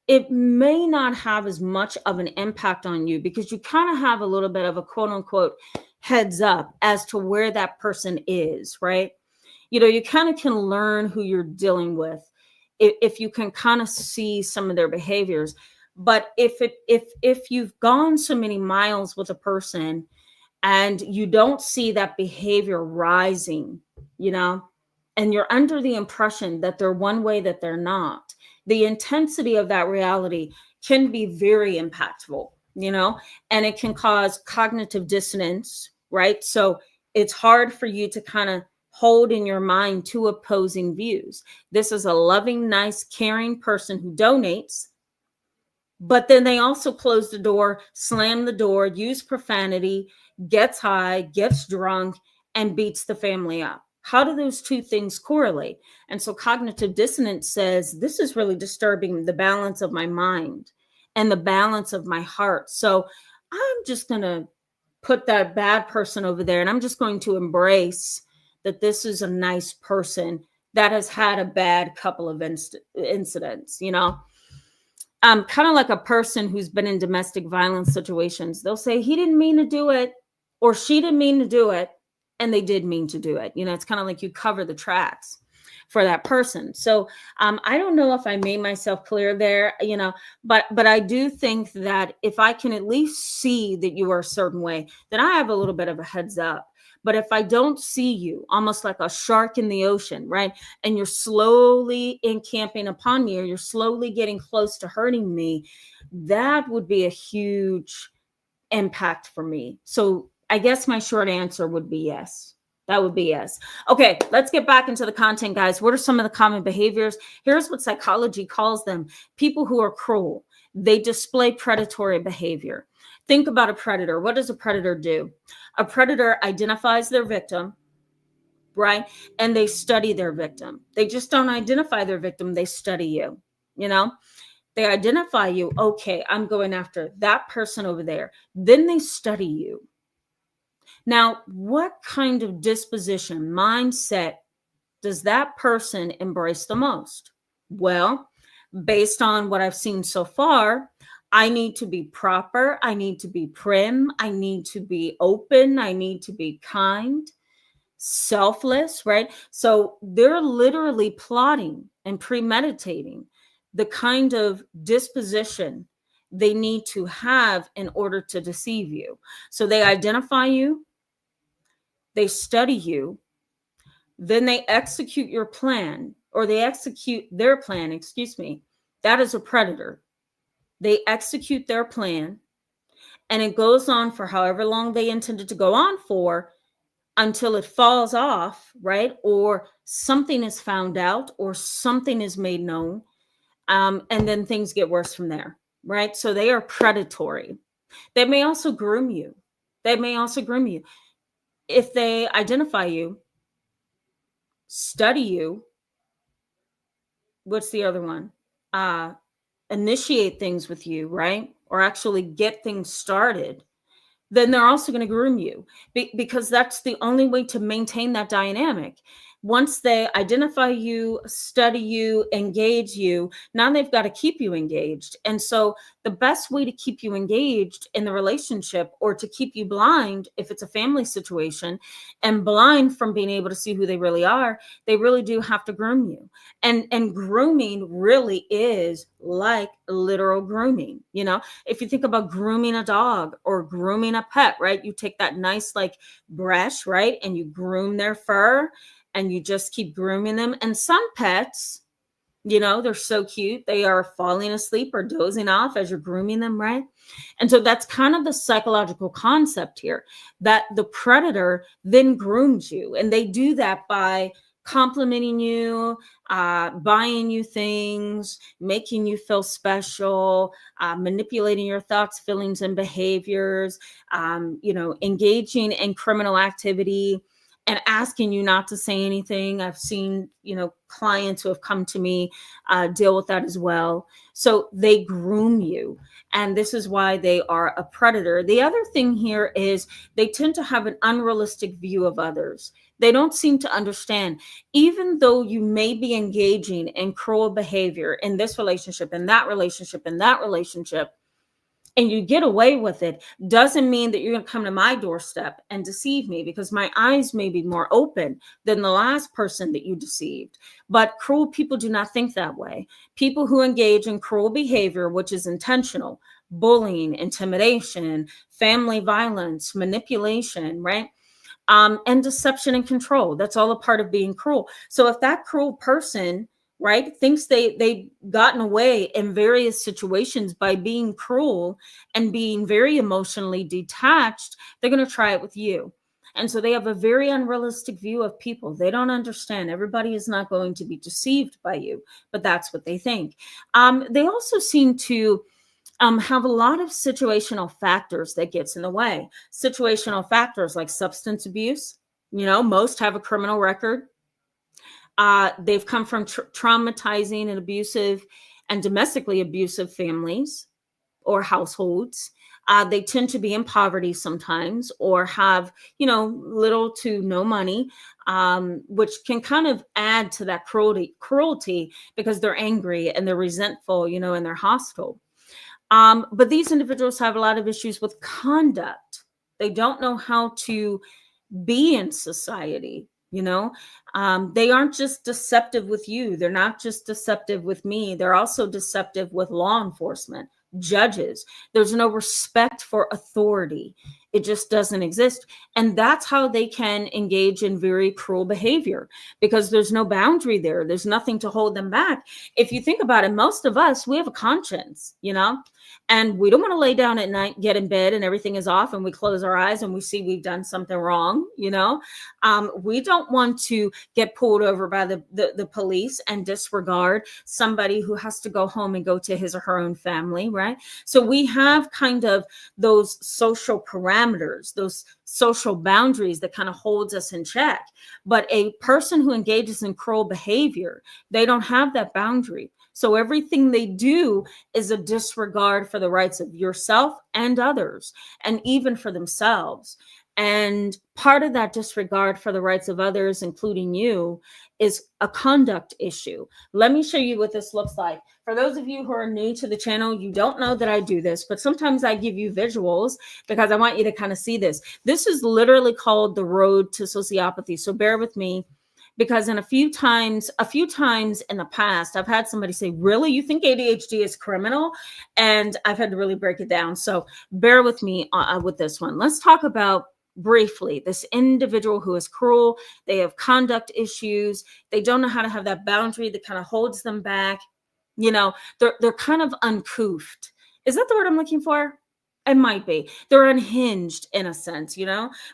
S1: it may not have as much of an impact on you because you kind of have a little bit of a quote unquote heads up as to where that person is, right? You know, you kind of can learn who you're dealing with if you can kind of see some of their behaviors. But if you've gone so many miles with a person and you don't see that behavior rising, you know, and you're under the impression that they're one way that they're not, the intensity of that reality can be very impactful, you know, and it can cause cognitive dissonance, right? So it's hard for you to kind of hold in your mind two opposing views. This is a loving, nice, caring person who donates, but then they also close the door, slam the door, use profanity, gets high, gets drunk, and beats the family up. How do those two things correlate? And so cognitive dissonance says, this is really disturbing the balance of my mind and the balance of my heart. So I'm just going to put that bad person over there, and I'm just going to embrace that this is a nice person that has had a bad couple of incidents, you know. Kind of like a person who's been in domestic violence situations. They'll say he didn't mean to do it, or she didn't mean to do it, and they did mean to do it. You know, it's kind of like you cover the tracks for that person. So I don't know if I made myself clear there, you know, but I do think that if I can at least see that you are a certain way, then I have a little bit of a heads up. But if I don't see you, almost like a shark in the ocean, right? And you're slowly encamping upon me, or you're slowly getting close to hurting me, that would be a huge impact for me. So I guess my short answer would be yes. That would be yes. Okay, let's get back into the content, guys. What are some of the common behaviors? Here's what psychology calls them. People who are cruel. They display predatory behavior. Think about a predator. What does a predator do? A predator identifies their victim, right? And they study their victim. They just don't identify their victim. They study you, you know? They identify you. Okay, I'm going after that person over there. Then they study you. Now, what kind of disposition, mindset does that person embrace the most? Well, based on what I've seen so far, I need to be proper. I need to be prim. I need to be open. I need to be kind, selfless, right? So they're literally plotting and premeditating the kind of disposition they need to have in order to deceive you. So they identify you, they study you, then they execute your plan, or they execute their plan, excuse me. That is a predator. They execute their plan, and it goes on for however long they intended to go on for, until it falls off, right? Or something is found out, or something is made known. And then things get worse from there, right? So they are predatory. They may also groom you. If they identify you, study you, what's the other one? Initiate things with you, right? Or actually get things started, then they're also going to groom you, because that's the only way to maintain that dynamic. Once they identify you, study you, engage you, now they've got to keep you engaged. And so the best way to keep you engaged in the relationship, or to keep you blind if it's a family situation, and blind from being able to see who they really are, they really do have to groom you. And grooming really is like literal grooming. You know, if you think about grooming a dog or grooming a pet, right? You take that nice like brush, right? And you groom their fur, and you just keep grooming them. And some pets, you know, they're so cute. They are falling asleep or dozing off as you're grooming them, right? And so that's kind of the psychological concept here, that the predator then grooms you. And they do that by complimenting you, buying you things, making you feel special, manipulating your thoughts, feelings, and behaviors, you know, engaging in criminal activity, and asking you not to say anything. I've seen, you know, clients who have come to me deal with that as well. So they groom you, and this is why they are a predator. The other thing here is they tend to have an unrealistic view of others. They don't seem to understand, even though you may be engaging in cruel behavior in this relationship, in that relationship, in that relationship, and you get away with it, doesn't mean that you're going to come to my doorstep and deceive me, because my eyes may be more open than the last person that you deceived. But cruel people do not think that way. People who engage in cruel behavior, which is intentional, bullying, intimidation, family violence, manipulation, right? And deception and control. That's all a part of being cruel. So if that cruel person, right, thinks they've gotten away in various situations by being cruel and being very emotionally detached, they're going to try it with you. And so they have a very unrealistic view of people. They don't understand. Everybody is not going to be deceived by you, but that's what they think. They also seem to have a lot of situational factors that gets in the way. Situational factors like substance abuse. You know, most have a criminal record. They've come from traumatizing and abusive and domestically abusive families or households. They tend to be in poverty sometimes, or have, little to no money, which can kind of add to that cruelty because they're angry and they're resentful, and they're hostile. But these individuals have a lot of issues with conduct. They don't know how to be in society. They aren't just deceptive with you. They're not just deceptive with me. They're also deceptive with law enforcement, judges. There's no respect for authority. It just doesn't exist. And that's how they can engage in very cruel behavior, because there's no boundary there. There's nothing to hold them back. If you think about it, most of us, we have a conscience, and we don't want to lay down at night, get in bed, and everything is off, and we close our eyes and we see we've done something wrong. We don't want to get pulled over by the police and disregard somebody who has to go home and go to his or her own family, right? So we have kind of those social parameters, those social boundaries that kind of holds us in check. But a person who engages in cruel behavior, they don't have that boundary. So everything they do is a disregard for the rights of yourself and others, and even for themselves. And part of that disregard for the rights of others, including you, is a conduct issue. Let me show you what this looks like. For those of you who are new to the channel, you don't know that I do this, but sometimes I give you visuals because I want you to kind of see this. This is literally called the road to sociopathy. So bear with me, because a few times in the past, I've had somebody say, really, you think ADHD is criminal? And I've had to really break it down. So bear with me with this one. Let's talk about briefly this individual who is cruel. They have conduct issues. They don't know how to have that boundary that kind of holds them back. They're kind of uncouth. Is that the word I'm looking for? It might be. They're unhinged in a sense.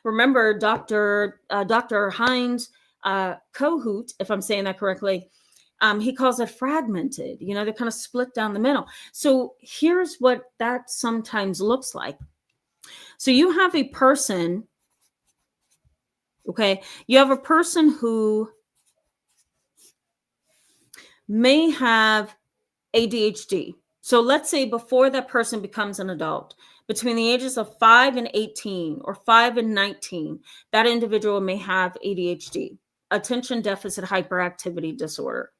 S1: Remember Dr. Heinz Kohut, if I'm saying that correctly, he calls it fragmented. They're kind of split down the middle. So here's what that sometimes looks like. So you have a person, okay? You have a person who may have ADHD. So let's say before that person becomes an adult, between the ages of 5 and 18 or 5 and 19, that individual may have ADHD, attention deficit hyperactivity disorder,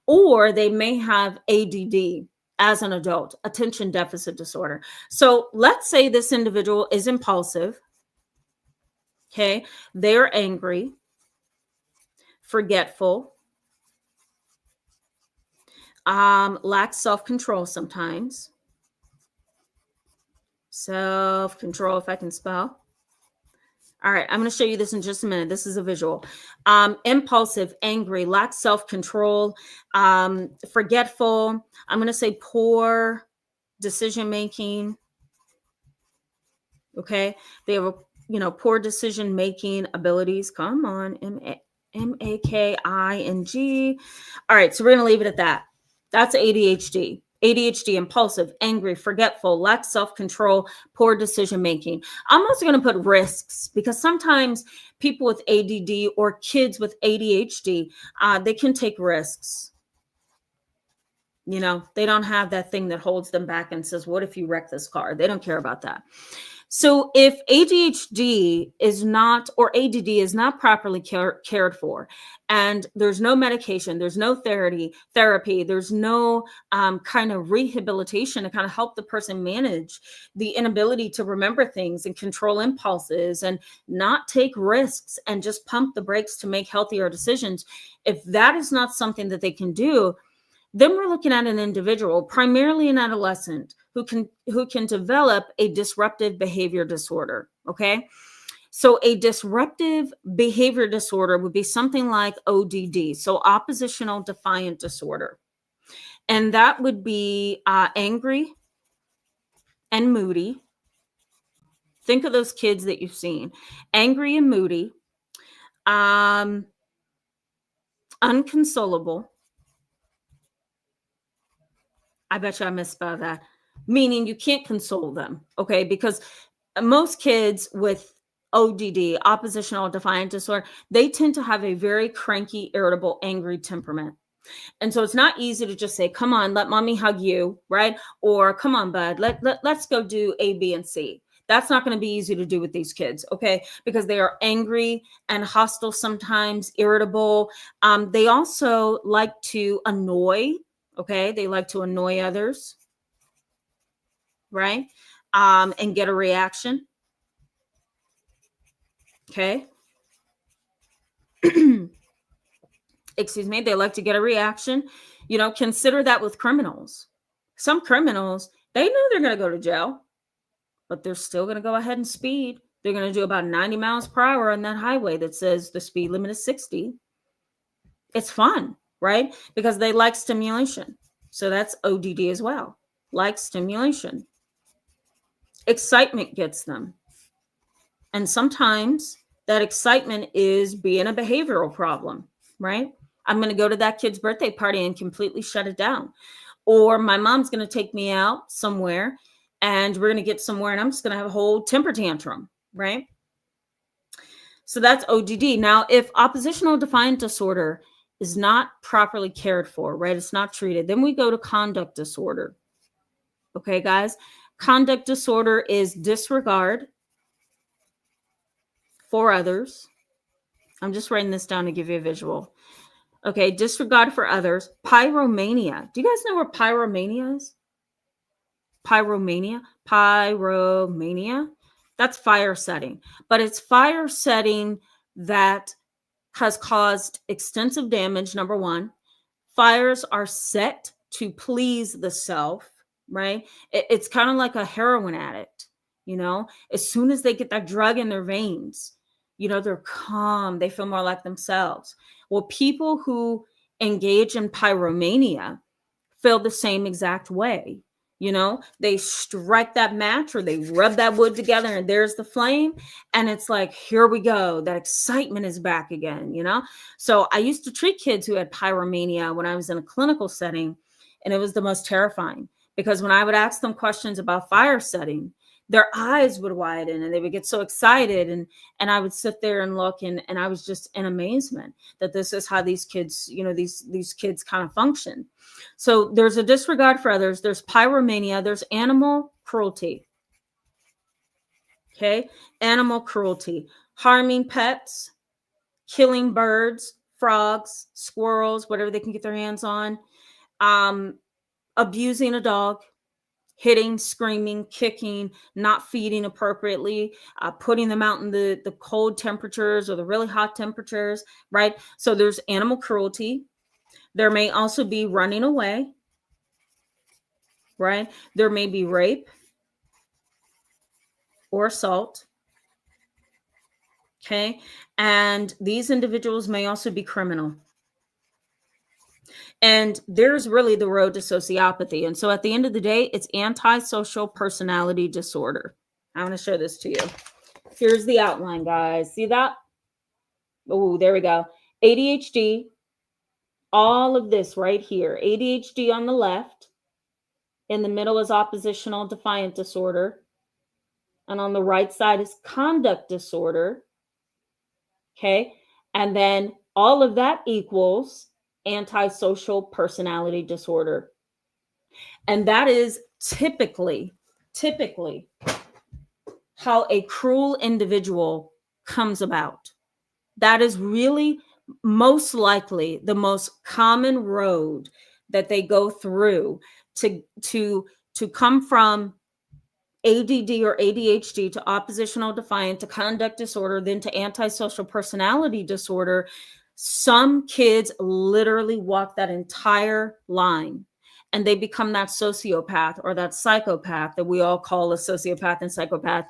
S1: or they may have ADD as an adult, attention deficit disorder. So let's say this individual is impulsive, okay? They're angry, forgetful, lack self-control sometimes. Self-control, if I can spell. All right, I'm going to show you this in just a minute. This is a visual. Impulsive, angry, lack self-control, forgetful. I'm going to say poor decision-making. Okay, they have poor decision-making abilities. Come on, M-A-K-I-N-G. All right, so we're going to leave it at that. That's ADHD. ADHD, impulsive, angry, forgetful, lack self-control, poor decision-making. I'm also going to put risks, because sometimes people with ADD or kids with ADHD, they can take risks. They don't have that thing that holds them back and says, what if you wreck this car? They don't care about that. So if ADHD is not, or ADD is not properly cared for, and there's no medication, there's no therapy, there's no kind of rehabilitation to kind of help the person manage the inability to remember things and control impulses and not take risks and just pump the brakes to make healthier decisions, if that is not something that they can do, then we're looking at an individual, primarily an adolescent, who can develop a disruptive behavior disorder, okay? So a disruptive behavior disorder would be something like ODD, so oppositional defiant disorder. And that would be angry and moody. Think of those kids that you've seen. Angry and moody, unconsolable. I bet you I misspelled that. Meaning you can't console them, okay? Because most kids with ODD, oppositional defiant disorder, they tend to have a very cranky, irritable, angry temperament, And so it's not easy to just say, come on, let mommy hug you, right? Or come on, bud, let's go do A, B, and C. That's not going to be easy to do with these kids, okay? Because they are angry and hostile sometimes, irritable. They also like to annoy, okay? They like to annoy others, right? And get a reaction, okay? Excuse me, they like to get a reaction. Consider that with criminals. Some criminals, they know they're going to go to jail, but they're still going to go ahead and speed. They're going to do about 90 miles per hour on that highway that says the speed limit is 60. It's fun, right? Because they like stimulation. So that's ODD as well. Like stimulation. Excitement gets them. And sometimes that excitement is being a behavioral problem, right? I'm going to go to that kid's birthday party and completely shut it down. Or my mom's going to take me out somewhere and we're going to get somewhere and I'm just going to have a whole temper tantrum, right? So that's ODD. Now, if oppositional defiant disorder is not properly cared for, right? It's not treated. Then we go to conduct disorder. Okay, guys? Conduct disorder is disregard for others. I'm just writing this down to give you a visual. Okay, disregard for others. Pyromania. Do you guys know where pyromania is? Pyromania. That's fire setting. But it's fire setting that has caused extensive damage, number one. Fires are set to please the self, right? It's kind of like a heroin addict, As soon as they get that drug in their veins, they're calm. They feel more like themselves. Well, people who engage in pyromania feel the same exact way. They strike that match or they rub that wood together and there's the flame. And it's like, here we go. That excitement is back again, So I used to treat kids who had pyromania when I was in a clinical setting. And it was the most terrifying because when I would ask them questions about fire setting, their eyes would widen and they would get so excited. And I would sit there and look and I was just in amazement that this is how these kids, these kids kind of function. So there's a disregard for others. There's pyromania. There's animal cruelty. Okay. Animal cruelty, harming pets, killing birds, frogs, squirrels, whatever they can get their hands on, abusing a dog, hitting, screaming, kicking, not feeding appropriately, putting them out in the cold temperatures or the really hot temperatures, right? So there's animal cruelty. There may also be running away, right? There may be rape or assault, okay? And these individuals may also be criminal. And there's really the road to sociopathy. And so at the end of the day, it's antisocial personality disorder. I want to show this to you. Here's the outline, guys. See that? Oh, there we go. ADHD, all of this right here. ADHD on the left. In the middle is oppositional defiant disorder. And on the right side is conduct disorder. Okay. And then all of that equals antisocial personality disorder. And that is typically how a cruel individual comes about. That is really most likely the most common road that they go through to come from ADD or ADHD to oppositional defiant to conduct disorder, then to antisocial personality disorder. Some kids literally walk that entire line and they become that sociopath or that psychopath that we all call a sociopath and psychopath.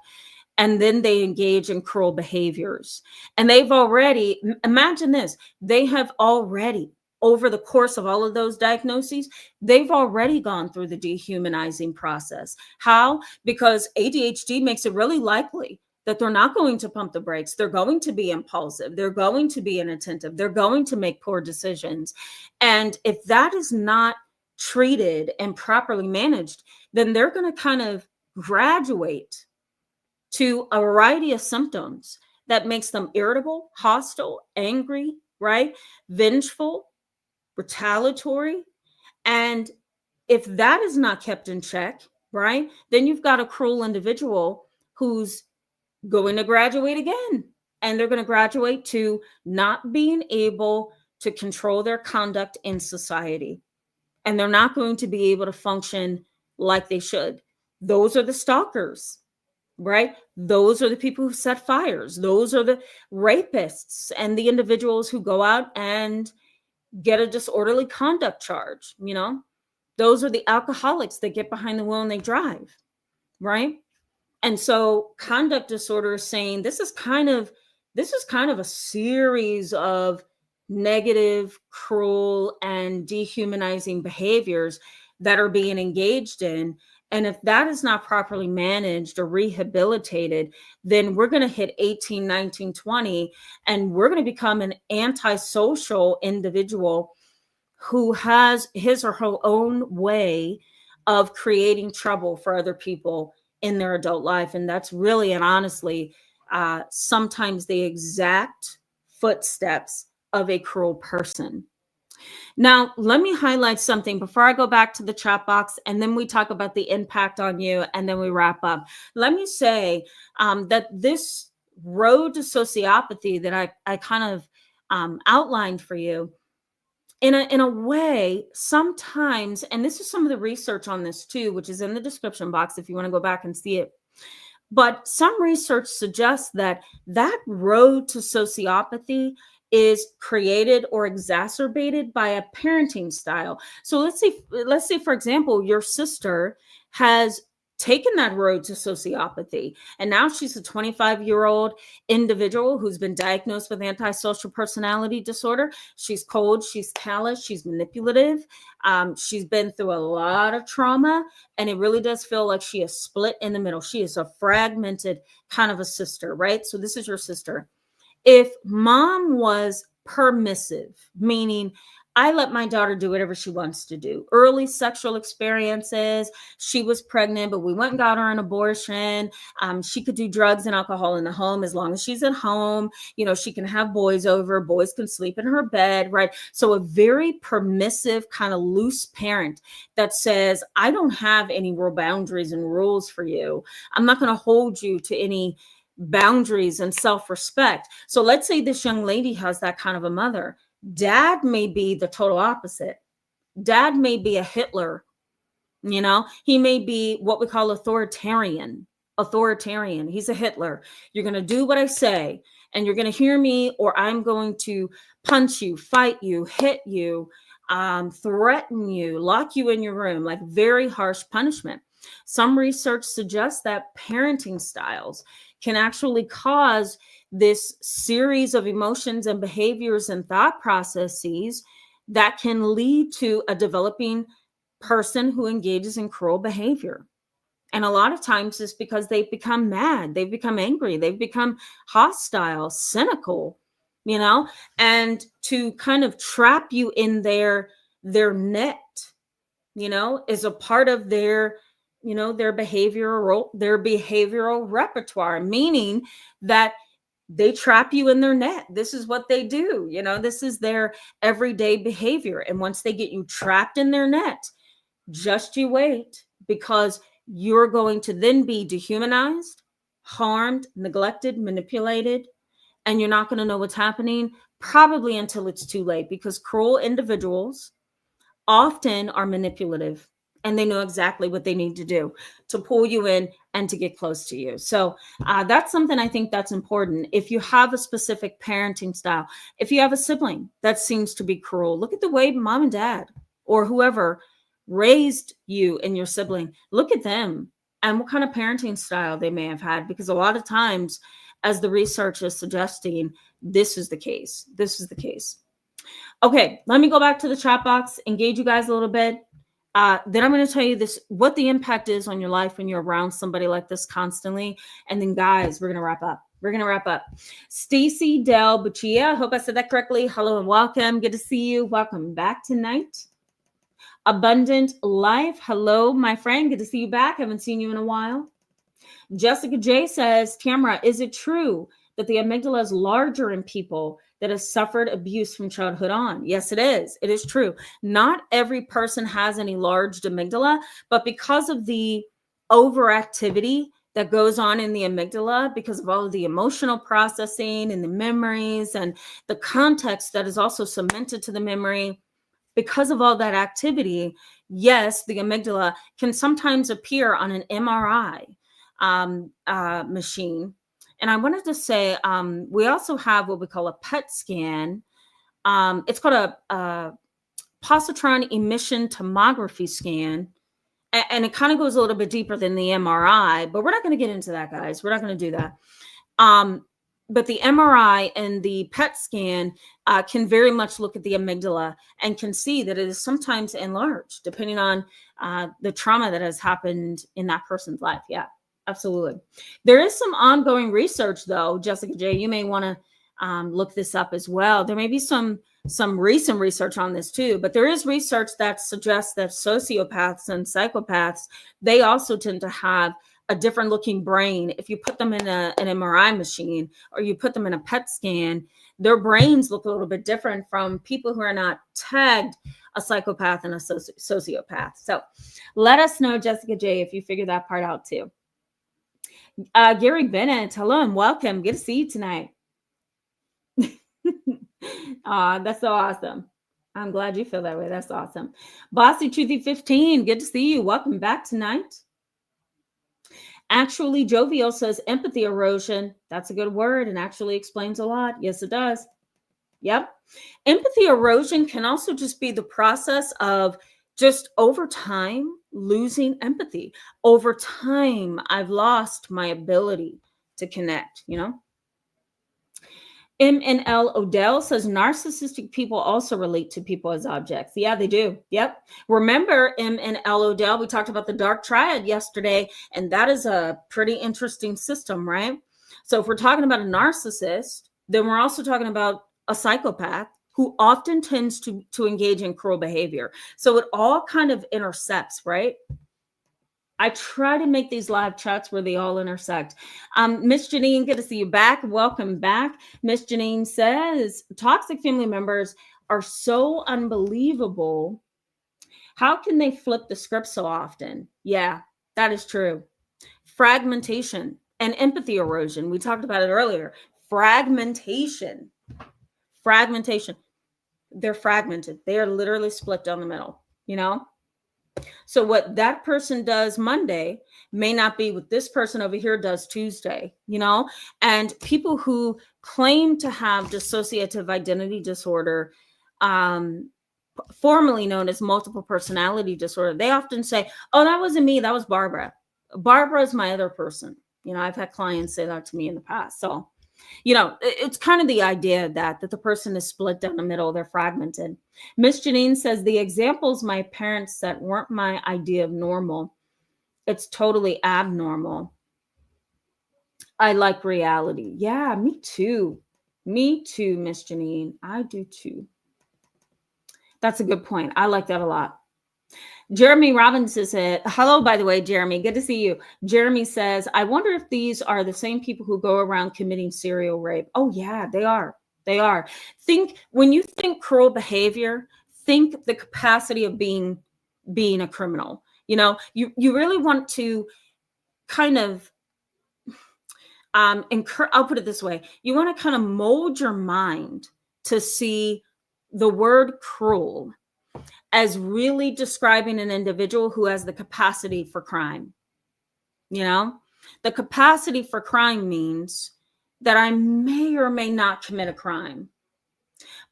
S1: And then they engage in cruel behaviors. And they've already, imagine this, they have already, over the course of all of those diagnoses, they've already gone through the dehumanizing process. How? Because ADHD makes it really likely that they're not going to pump the brakes. They're going to be impulsive. They're going to be inattentive. They're going to make poor decisions. And if that is not treated and properly managed, then they're going to kind of graduate to a variety of symptoms that makes them irritable, hostile, angry, right? Vengeful, retaliatory. And if that is not kept in check, right, then you've got a cruel individual who's going to graduate again. And they're going to graduate to not being able to control their conduct in society. And they're not going to be able to function like they should. Those are the stalkers, right? Those are the people who set fires. Those are the rapists and the individuals who go out and get a disorderly conduct charge. Those are the alcoholics that get behind the wheel and they drive, right? And so conduct disorder is saying this is kind of a series of negative, cruel, and dehumanizing behaviors that are being engaged in. And if that is not properly managed or rehabilitated, then we're going to hit 18, 19, 20, and we're going to become an antisocial individual who has his or her own way of creating trouble for other people in their adult life. And that's really and honestly sometimes the exact footsteps of a cruel person. Now, let me highlight something before I go back to the chat box, and then we talk about the impact on you, and then we wrap up. Let me say that this road to sociopathy that I kind of outlined for you, in a way, sometimes, and this is some of the research on this too, which is in the description box if you want to go back and see it. But some research suggests that road to sociopathy is created or exacerbated by a parenting style. So let's say, for example, your sister has taken that road to sociopathy, and now she's a 25-year-old individual who's been diagnosed with antisocial personality disorder. She's cold, she's callous, she's manipulative. She's been through a lot of trauma, and it really does feel like she is split in the middle. She is a fragmented kind of a sister, right? So this is your sister. If mom was permissive, meaning I let my daughter do whatever she wants to do. Early sexual experiences. She was pregnant, but we went and got her an abortion. She could do drugs and alcohol in the home as long as she's at home. She can have boys over. Boys can sleep in her bed, right? So a very permissive, kind of loose parent that says, I don't have any real boundaries and rules for you. I'm not going to hold you to any boundaries and self-respect. So let's say this young lady has that kind of a mother. Dad may be the total opposite. Dad may be a Hitler. He may be what we call authoritarian. He's a Hitler. You're going to do what I say, and you're going to hear me, or I'm going to punch you, fight you, hit you, threaten you, lock you in your room, like very harsh punishment. Some research suggests that parenting styles can actually cause this series of emotions and behaviors and thought processes that can lead to a developing person who engages in cruel behavior. And a lot of times it's because they've become mad, they've become angry, they've become hostile, cynical, and to kind of trap you in their net, is a part of their behavioral repertoire, meaning that they trap you in their net. This is what they do. This is their everyday behavior. And once they get you trapped in their net, just you wait, because you're going to then be dehumanized, harmed, neglected, manipulated, and you're not going to know what's happening probably until it's too late, because cruel individuals often are manipulative. And they know exactly what they need to do to pull you in and to get close to you. So that's something I think that's important. If you have a specific parenting style, if you have a sibling that seems to be cruel, look at the way mom and dad or whoever raised you and your sibling. Look at them and what kind of parenting style they may have had, because a lot of times, as the research is suggesting, this is the case. Okay, let me go back to the chat box, engage you guys a little bit. Then I'm going to tell you what the impact is on your life when you're around somebody like this constantly. And then, guys, we're going to wrap up. Stacy Del Buccia, I hope I said that correctly. Hello and welcome. Good to see you. Welcome back tonight. Abundant Life. Hello, my friend. Good to see you back. Haven't seen you in a while. Jessica J says, Tamara, is it true that the amygdala is larger in people that has suffered abuse from childhood on. Yes, it is. It is true. Not every person has any large amygdala, but because of the overactivity that goes on in the amygdala, because of all of the emotional processing and the memories and the context that is also cemented to the memory, because of all that activity, yes, the amygdala can sometimes appear on an MRI machine. And I wanted to say, we also have what we call a PET scan. It's called a positron emission tomography scan. And it kind of goes a little bit deeper than the MRI, but we're not going to get into that, guys. We're not going to do that. But the MRI and the PET scan can very much look at the amygdala and can see that it is sometimes enlarged, depending on the trauma that has happened in that person's life. Yeah, absolutely. There is some ongoing research, though, Jessica J. You may want to look this up as well. There may be some recent research on this too, but there is research that suggests that sociopaths and psychopaths, they also tend to have a different looking brain. If you put them in an MRI machine or you put them in a PET scan, their brains look a little bit different from people who are not tagged a psychopath and a sociopath. So let us know, Jessica J, if you figure that part out too. Gary Bennett, hello and welcome. Good to see you tonight. That's so awesome. I'm glad you feel that way. That's awesome. Bossy Truthy 15, good to see you. Welcome back tonight. Actually, Jovial says empathy erosion. That's a good word and actually explains a lot. Yes, it does. Yep. Empathy erosion can also just be the process of just over time losing empathy. Over time, I've lost my ability to connect, you know? MNL Odell says narcissistic people also relate to people as objects. Yeah, they do. Yep. Remember MNL Odell, we talked about the dark triad yesterday, and that is a pretty interesting system, right? So if we're talking about a narcissist, then we're also talking about a psychopath who often tends to engage in cruel behavior. So it all kind of intersects, right? I try to make these live chats where they all intersect. Miss Janine, good to see you back. Welcome back. Miss Janine says, toxic family members are so unbelievable. How can they flip the script so often? Yeah, that is true. Fragmentation and empathy erosion. We talked about it earlier. Fragmentation. They're fragmented. They are literally split down the middle, you know? So what that person does Monday may not be what this person over here does Tuesday, you know? And people who claim to have dissociative identity disorder, formerly known as multiple personality disorder, they often say, oh, that wasn't me, that was Barbara. Barbara is my other person. You know, I've had clients say that to me in the past. So, you know, it's kind of the idea that the person is split down the middle, they're fragmented. Miss Janine says, the examples my parents set weren't my idea of normal. It's totally abnormal. I like reality. Yeah, me too. Me too, Miss Janine. I do too. That's a good point. I like that a lot. Jeremy Robinson said, hello, by the way, Jeremy, good to see you. Jeremy says, I wonder if these are the same people who go around committing serial rape. Oh yeah, they are. They are. When you think cruel behavior, think the capacity of being a criminal. You know, you really want to kind of, I'll put it this way. You want to kind of mold your mind to see the word cruel as really describing an individual who has the capacity for crime. You know, the capacity for crime means that I may or may not commit a crime.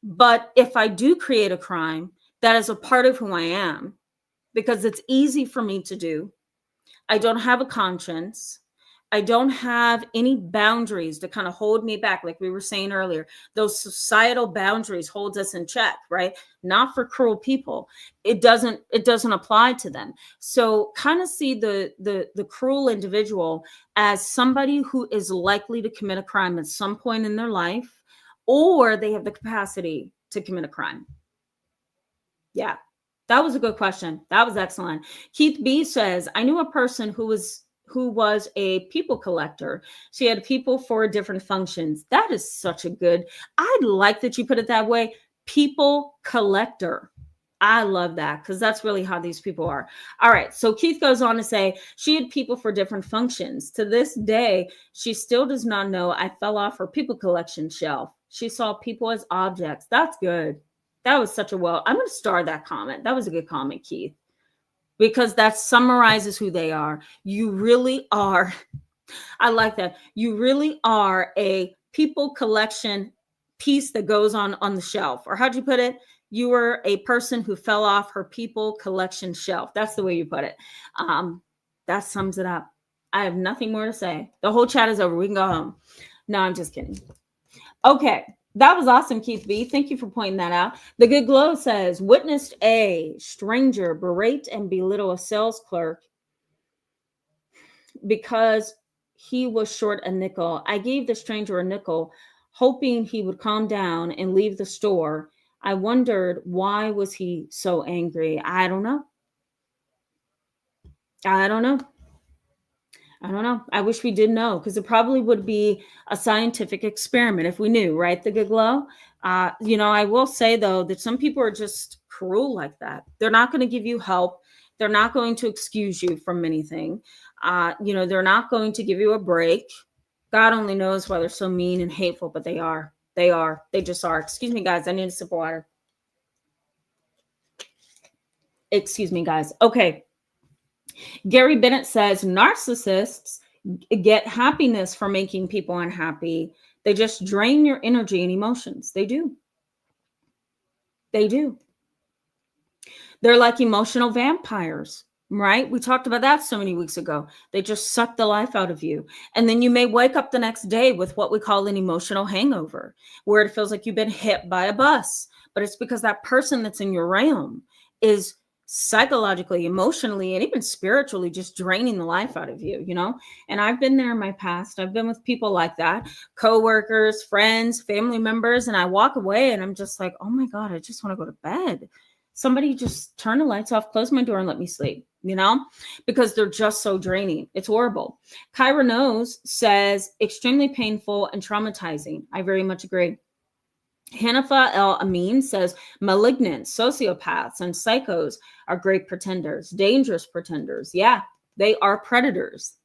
S1: But if I do create a crime, that is a part of who I am because it's easy for me to do. I don't have a conscience. I don't have any boundaries to kind of hold me back. Like we were saying earlier, those societal boundaries holds us in check, right? Not for cruel people. It doesn't apply to them. So kind of see the cruel individual as somebody who is likely to commit a crime at some point in their life, or they have the capacity to commit a crime. Yeah, that was a good question. That was excellent. Keith B says, I knew a person who who was a people collector. She had people for different functions. That is such a good, I like that you put it that way. People collector. I love that because that's really how these people are. All right. So Keith goes on to say she had people for different functions. To this day, she still does not know I fell off her people collection shelf. She saw people as objects. That's good. That was such a I'm going to star that comment. That was a good comment, Keith, because that summarizes who they are. You really are. I like that. You really are a people collection piece that goes on the shelf. Or how'd you put it? You were a person who fell off her people collection shelf. That's the way you put it. That sums it up. I have nothing more to say. The whole chat is over. We can go home. No, I'm just kidding. Okay. That was awesome, Keith B. Thank you for pointing that out. The Good Glow says, witnessed a stranger berate and belittle a sales clerk because he was short a nickel. I gave the stranger a nickel, hoping he would calm down and leave the store. I wondered, why was he so angry? I don't know. I wish we did know, because it probably would be a scientific experiment if we knew, right? The Good Glow. I will say, though, that some people are just cruel like that. They're not going to give you help. They're not going to excuse you from anything. They're not going to give you a break. God only knows why they're so mean and hateful, but they are. They just are. Excuse me, guys. I need a sip of water. Excuse me, guys. Okay. Gary Bennett says narcissists get happiness from making people unhappy. They just drain your energy and emotions. They do. They're like emotional vampires, right? We talked about that so many weeks ago. They just suck the life out of you. And then you may wake up the next day with what we call an emotional hangover, where it feels like you've been hit by a bus. But it's because that person that's in your realm is psychologically, emotionally, and even spiritually just draining the life out of you, And I've been there in my past. I've been with people like that, coworkers, friends, family members, and I walk away and I'm just like, oh my God, I just want to go to bed. Somebody just turn the lights off, close my door and let me sleep, because they're just so draining. It's horrible. Kyra Knows says extremely painful and traumatizing. I very much agree. Hanifa El Amin says malignant sociopaths and psychos are great pretenders, dangerous pretenders. Yeah, they are predators.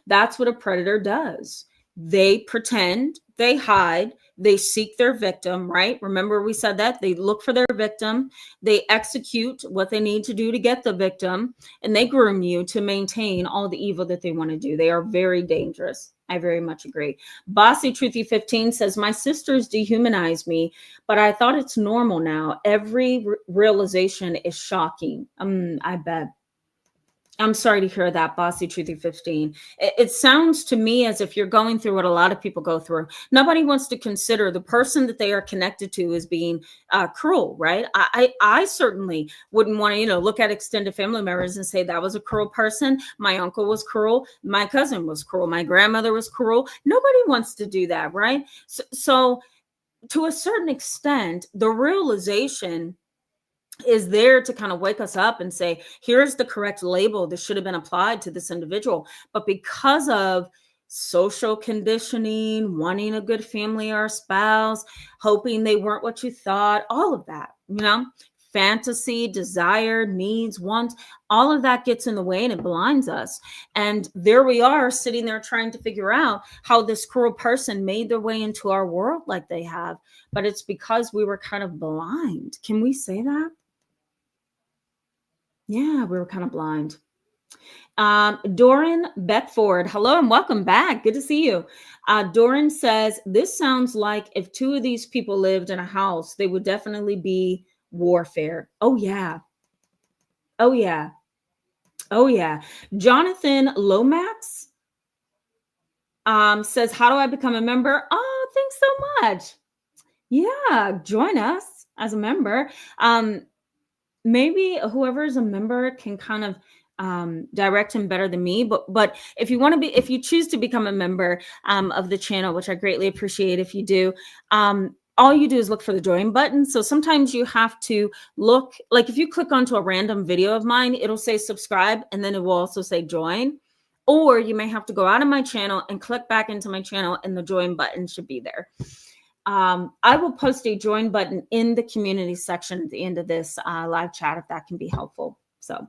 S1: That's what a predator does. They pretend, they hide, they seek their victim, right? Remember we said that they look for their victim, they execute what they need to do to get the victim, and they groom you to maintain all the evil that they want to do. They are very dangerous. I very much agree. Bossy Truthy 15 says, my sisters dehumanized me, but I thought it's normal now. Every realization is shocking. I bet. I'm sorry to hear that, Bossy Truthy 15. It sounds to me as if you're going through what a lot of people go through. Nobody wants to consider the person that they are connected to as being cruel, right? I certainly wouldn't want to, look at extended family members and say that was a cruel person. My uncle was cruel. My cousin was cruel. My grandmother was cruel. Nobody wants to do that, right? So to a certain extent, the realization is there to kind of wake us up and say, here's the correct label that should have been applied to this individual. But because of social conditioning, wanting a good family or a spouse, hoping they weren't what you thought, all of that, fantasy, desire, needs, wants, all of that gets in the way and it blinds us. And there we are sitting there trying to figure out how this cruel person made their way into our world like they have. But it's because we were kind of blind. Can we say that? Yeah, we were kind of blind. Doran Beckford, hello and welcome back. Good to see you. Doran says, this sounds like if two of these people lived in a house, they would definitely be warfare. Oh, yeah. Jonathan Lomax says, how do I become a member? Oh, thanks so much. Yeah, join us as a member. Maybe whoever is a member can kind of direct him better than me. But if you choose to become a member of the channel, which I greatly appreciate if you do, all you do is look for the join button. So sometimes you have to look, like if you click onto a random video of mine, it'll say subscribe and then it will also say join. or you may have to go out of my channel and click back into my channel, and the join button should be there. I will post a join button in the community section at the end of this live chat if that can be helpful. So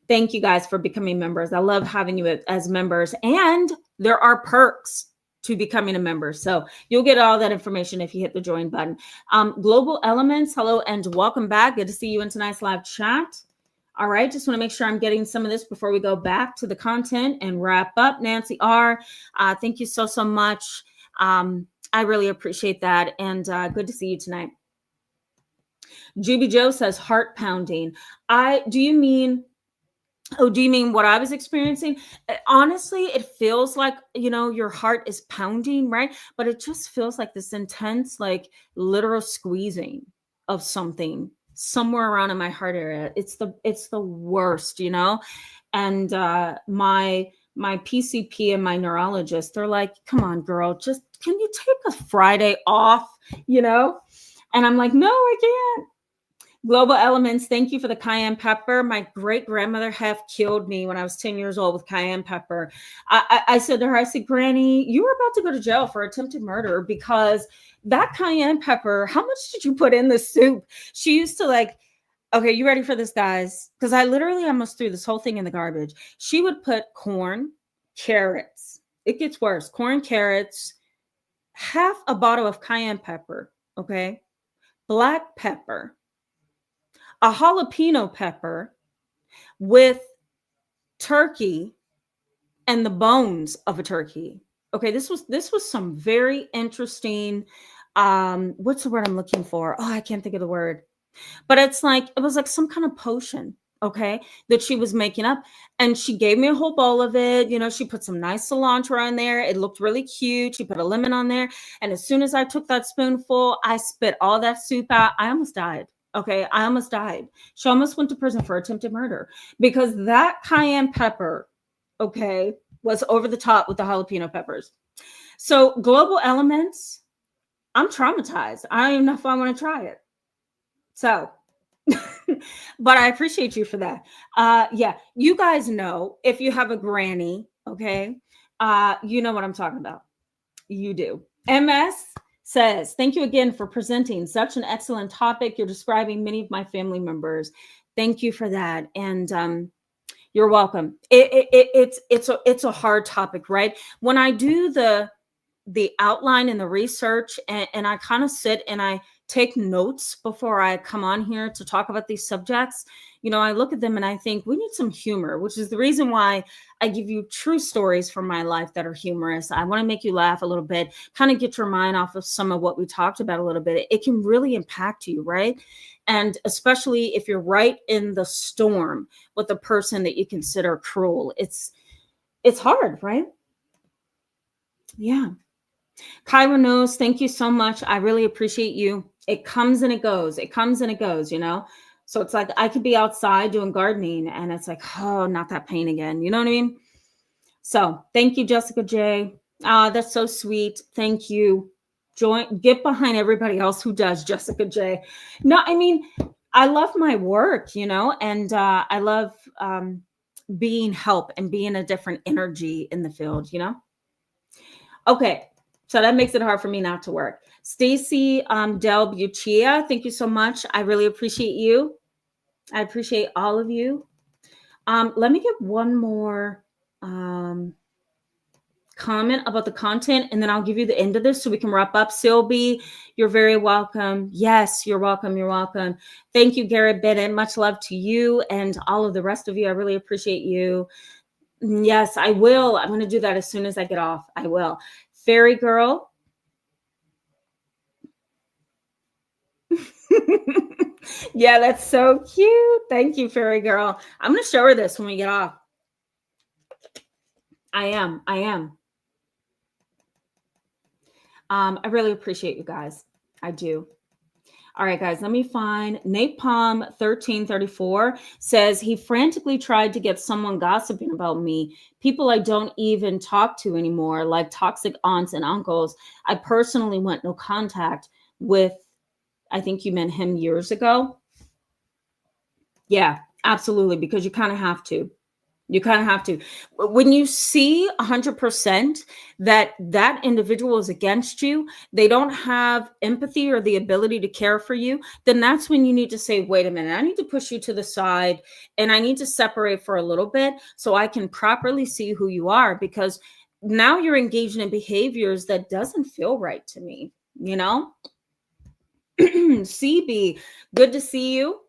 S1: thank you guys for becoming members. I love having you as members, and there are perks to becoming a member. So you'll get all that information if you hit the join button. Global Elements, hello and welcome back. Good to see you in tonight's live chat. All right, just want to make sure I'm getting some of this before we go back to the content and wrap up. Nancy R, thank you so much. I really appreciate that, and good to see you tonight. Juby Joe says heart pounding. Do you mean what I was experiencing? Honestly, it feels like, your heart is pounding, right? But it just feels like this intense, like literal squeezing of something somewhere around in my heart area. It's the worst, and my PCP and my neurologist, they're like, come on, girl, just can you take a Friday off, And I'm like, no, I can't. Global Elements, thank you for the cayenne pepper. My great grandmother have killed me when I was 10 years old with cayenne pepper. I said to her, I said, Granny, you were about to go to jail for attempted murder because that cayenne pepper, how much did you put in the soup? She used to okay, you ready for this, guys? Because I literally almost threw this whole thing in the garbage. She would put corn, carrots. It gets worse. Corn, carrots, half a bottle of cayenne pepper, okay? Black pepper, a jalapeno pepper with turkey and the bones of a turkey. Okay, this was some very interesting, what's the word I'm looking for? Oh, I can't think of the word. But it was like some kind of potion, okay, that she was making up. And she gave me a whole bowl of it. She put some nice cilantro in there. It looked really cute. She put a lemon on there. And as soon as I took that spoonful, I spit all that soup out. I almost died. Okay, I almost died. She almost went to prison for attempted murder because that cayenne pepper, okay, was over the top with the jalapeno peppers. So Global Elements, I'm traumatized. I don't even know if I want to try it. So, but I appreciate you for that. Yeah, you guys know if you have a granny, okay, you know what I'm talking about. You do. MS says, thank you again for presenting such an excellent topic. You're describing many of my family members. Thank you for that. And you're welcome. It's a hard topic, right? When I do the outline and the research and I kind of sit and I take notes before I come on here to talk about these subjects, I look at them and I think we need some humor, which is the reason why I give you true stories from my life that are humorous. I want to make you laugh a little bit, kind of get your mind off of some of what we talked about a little bit. It can really impact you, right? And especially if you're right in the storm with a person that you consider cruel, it's hard, right? Yeah. Kyra knows, thank you so much. I really appreciate you. It comes and it goes. It comes and it goes, So it's like I could be outside doing gardening and it's like, oh, not that pain again. You know what I mean? So thank you, Jessica J. That's so sweet. Thank you. Get behind everybody else who does, Jessica J. No, I mean, I love my work, and I love being help and being a different energy in the field, Okay. So that makes it hard for me not to work. Stacy Del Buccia, thank you so much. I really appreciate you. I appreciate all of you. Let me give one more comment about the content, and then I'll give you the end of this so we can wrap up. Sylvie, you're very welcome. Yes, you're welcome. You're welcome. Thank you, Garrett Bennett. Much love to you and all of the rest of you. I really appreciate you. Yes, I will. I'm going to do that as soon as I get off. I will. Fairy girl. Yeah, that's so cute. Thank you, fairy girl. I'm going to show her this when we get off. I am. I really appreciate you guys. I do. All right, guys, let me find Napalm 1334 says he frantically tried to get someone gossiping about me, people I don't even talk to anymore, like toxic aunts and uncles. I personally went no contact with, I think you meant him years ago. Yeah, absolutely, because you kind of have to. You kind of have to. When you see 100% that that individual is against you, they don't have empathy or the ability to care for you, then that's when you need to say, wait a minute, I need to push you to the side and I need to separate for a little bit so I can properly see who you are, because now you're engaging in behaviors that doesn't feel right to me, you know? CB, good to see you.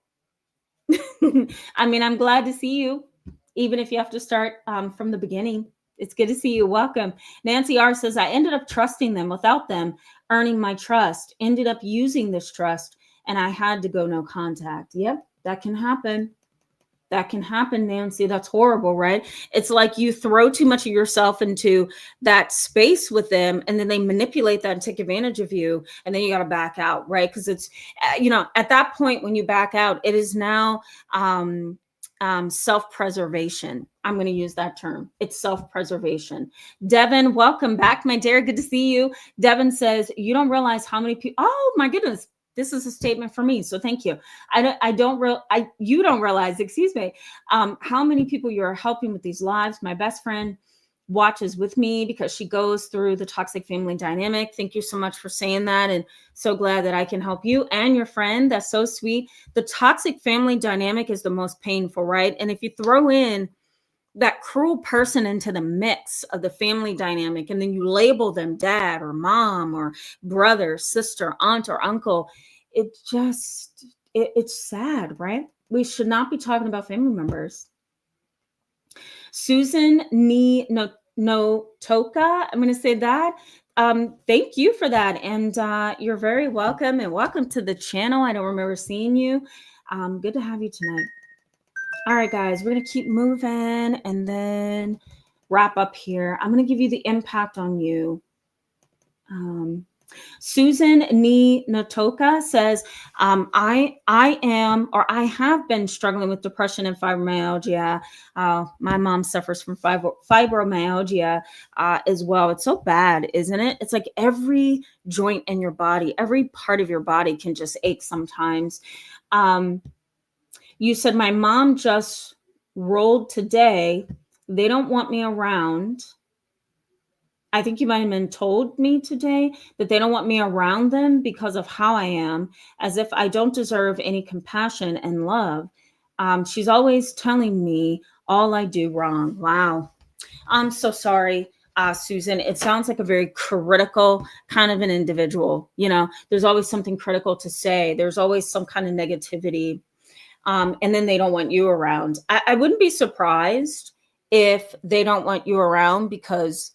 S1: I mean, I'm glad to see you, even if you have to start from the beginning. It's good to see you. Welcome. Nancy R says, I ended up trusting them without them earning my trust, ended up using this trust, and I had to go no contact. Yep, that can happen. That can happen, Nancy. That's horrible, right? It's like you throw too much of yourself into that space with them, and then they manipulate that and take advantage of you, and then you got to back out, right? Because it's, at that point when you back out, it is now self-preservation. I'm going to use that term. It's self-preservation. Devin, welcome back, my dear. Good to see you. Devin says, you don't realize how many people, oh my goodness, this is a statement for me. So thank you. You don't realize, excuse me, how many people you're helping with these lives. My best friend watches with me because she goes through the toxic family dynamic. Thank you so much for saying that. And so glad that I can help you and your friend. That's so sweet. The toxic family dynamic is the most painful, right? And if you throw in that cruel person into the mix of the family dynamic, and then you label them dad or mom or brother, sister, aunt, or uncle, it's sad, right? We should not be talking about family members. Susan Notoka, I'm going to say that. Thank you for that. And you're very welcome, and welcome to the channel. I don't remember seeing you. Good to have you tonight. All right, guys, we're going to keep moving and then wrap up here. I'm going to give you the impact on you. Susan Notoka says, I have been struggling with depression and fibromyalgia. My mom suffers from fibromyalgia as well. It's so bad, isn't it? It's like every joint in your body, every part of your body can just ache sometimes. You said, my mom just rolled today. They don't want me around. I think you might have been told me today that they don't want me around them because of how I am, as if I don't deserve any compassion and love. She's always telling me all I do wrong. Wow. I'm so sorry, Susan. It sounds like a very critical kind of an individual. There's always something critical to say. There's always some kind of negativity. And then they don't want you around. I wouldn't be surprised if they don't want you around because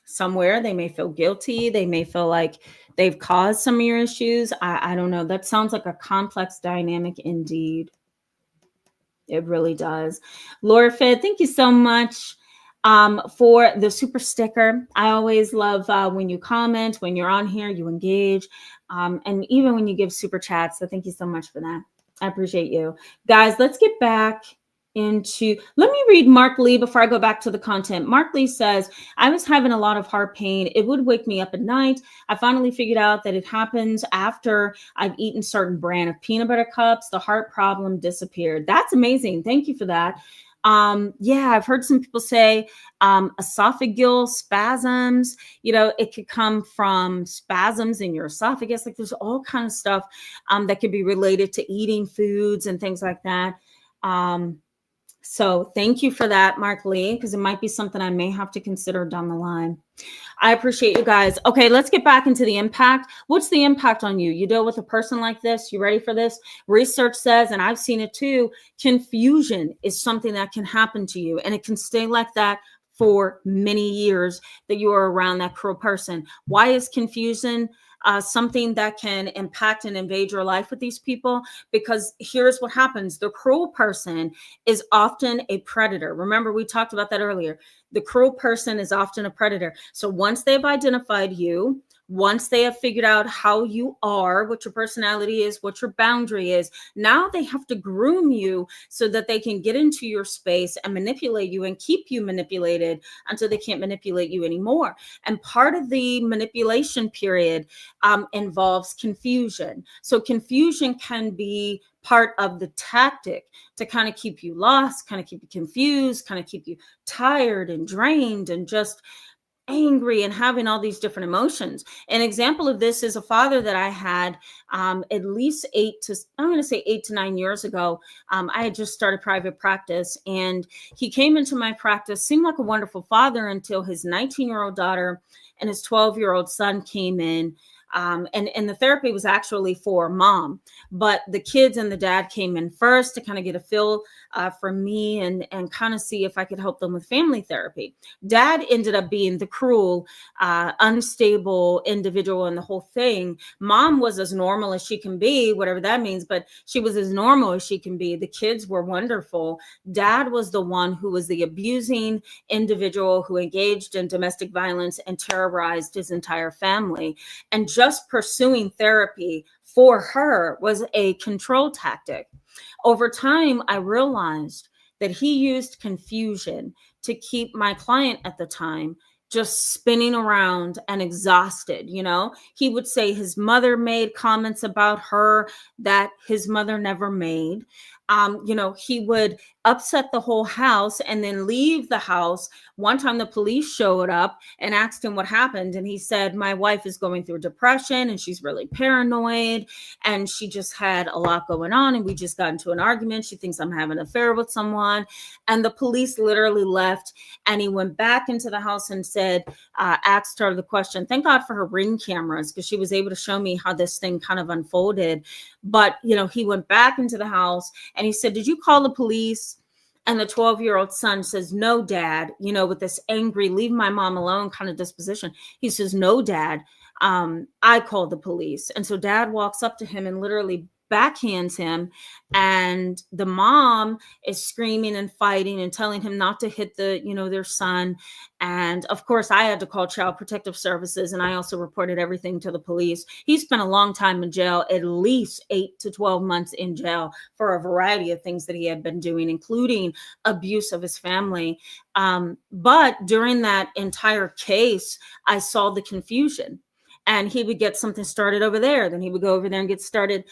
S1: somewhere they may feel guilty. They may feel like they've caused some of your issues. I don't know. That sounds like a complex dynamic indeed. It really does. Laura Fid, thank you so much for the super sticker. I always love when you comment, when you're on here, you engage, and even when you give super chats. So thank you so much for that. I appreciate you. Guys, let's get back let me read Mark Lee before I go back to the content. Mark Lee says, I was having a lot of heart pain. It would wake me up at night. I finally figured out that it happens after I've eaten certain brand of peanut butter cups. The heart problem disappeared. That's amazing. Thank you for that. Yeah, I've heard some people say esophageal spasms. It could come from spasms in your esophagus. Like there's all kinds of stuff that could be related to eating foods and things like that. So thank you for that, Mark Lee, because it might be something I may have to consider down the line. I appreciate you guys. Okay, let's get back into the impact. What's the impact on you? You deal with a person like this. You ready for this? Research says, and I've seen it too, confusion is something that can happen to you, and it can stay like that for many years that you are around that cruel person. Why is confusion something that can impact and invade your life with these people? Because here's what happens. The cruel person is often a predator. Remember, we talked about that earlier. The cruel person is often a predator. So once they've identified you, Once they have figured out how you are, what your personality is, what your boundary is, now they have to groom you so that they can get into your space and manipulate you and keep you manipulated until they can't manipulate you anymore. And part of the manipulation period involves confusion. So confusion can be part of the tactic to kind of keep you lost, kind of keep you confused, kind of keep you tired and drained and just angry and having all these different emotions. An example of this is a father that I had at least 8 to 9 years ago. I had just started private practice, and he came into my practice, seemed like a wonderful father until his 19-year-old daughter and his 12-year-old son came in. And the therapy was actually for mom, but the kids and the dad came in first to kind of get a feel for me and kind of see if I could help them with family therapy. Dad ended up being the cruel, unstable individual in the whole thing. Mom was as normal as she can be, whatever that means, but she was as normal as she can be. The kids were wonderful. Dad was the one who was the abusing individual who engaged in domestic violence and terrorized his entire family. And just pursuing therapy for her was a control tactic. Over time, I realized that he used confusion to keep my client at the time just spinning around and exhausted. He would say his mother made comments about her that his mother never made. He would upset the whole house and then leave the house. One time the police showed up and asked him what happened. And he said, my wife is going through depression and she's really paranoid and she just had a lot going on. And we just got into an argument. She thinks I'm having an affair with someone. And the police literally left, and he went back into the house and said, asked her the question. Thank God for her Ring cameras, because she was able to show me how this thing kind of unfolded. But, he went back into the house and he said, did you call the police? And the 12-year-old son says, no, Dad, with this angry, leave my mom alone kind of disposition. He says, no, Dad, I called the police. And so Dad walks up to him and literally backhands him, and the mom is screaming and fighting and telling him not to hit their son. And of course I had to call Child Protective Services, and I also reported everything to the police. He spent a long time in jail, at least 8 to 12 months in jail for a variety of things that he had been doing, including abuse of his family. But during that entire case, I saw the confusion. And he would get something started over there. Then he would go over there and get started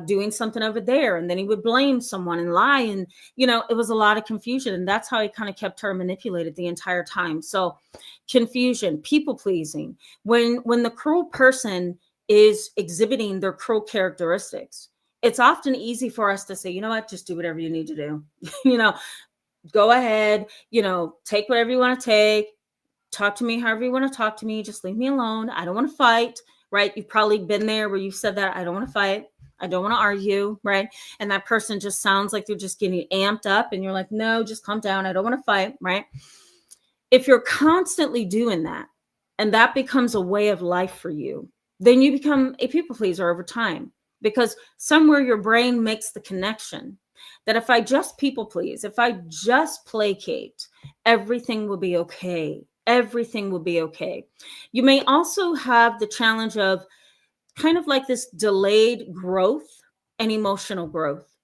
S1: doing something over there. And then he would blame someone and lie. And, it was a lot of confusion. And that's how he kind of kept her manipulated the entire time. So confusion, people pleasing. When the cruel person is exhibiting their cruel characteristics, it's often easy for us to say, you know what, just do whatever you need to do. Go ahead, take whatever you want to take. Talk to me however you want to talk to me. Just leave me alone. I don't want to fight, right? You've probably been there where you've said that. I don't want to fight. I don't want to argue, right? And that person just sounds like they're just getting amped up, and you're like, no, just calm down. I don't want to fight, right? If you're constantly doing that, and that becomes a way of life for you, then you become a people pleaser over time, because somewhere your brain makes the connection that if I just people please, if I just placate, everything will be okay. Everything will be okay. You may also have the challenge of kind of like this delayed growth and emotional growth,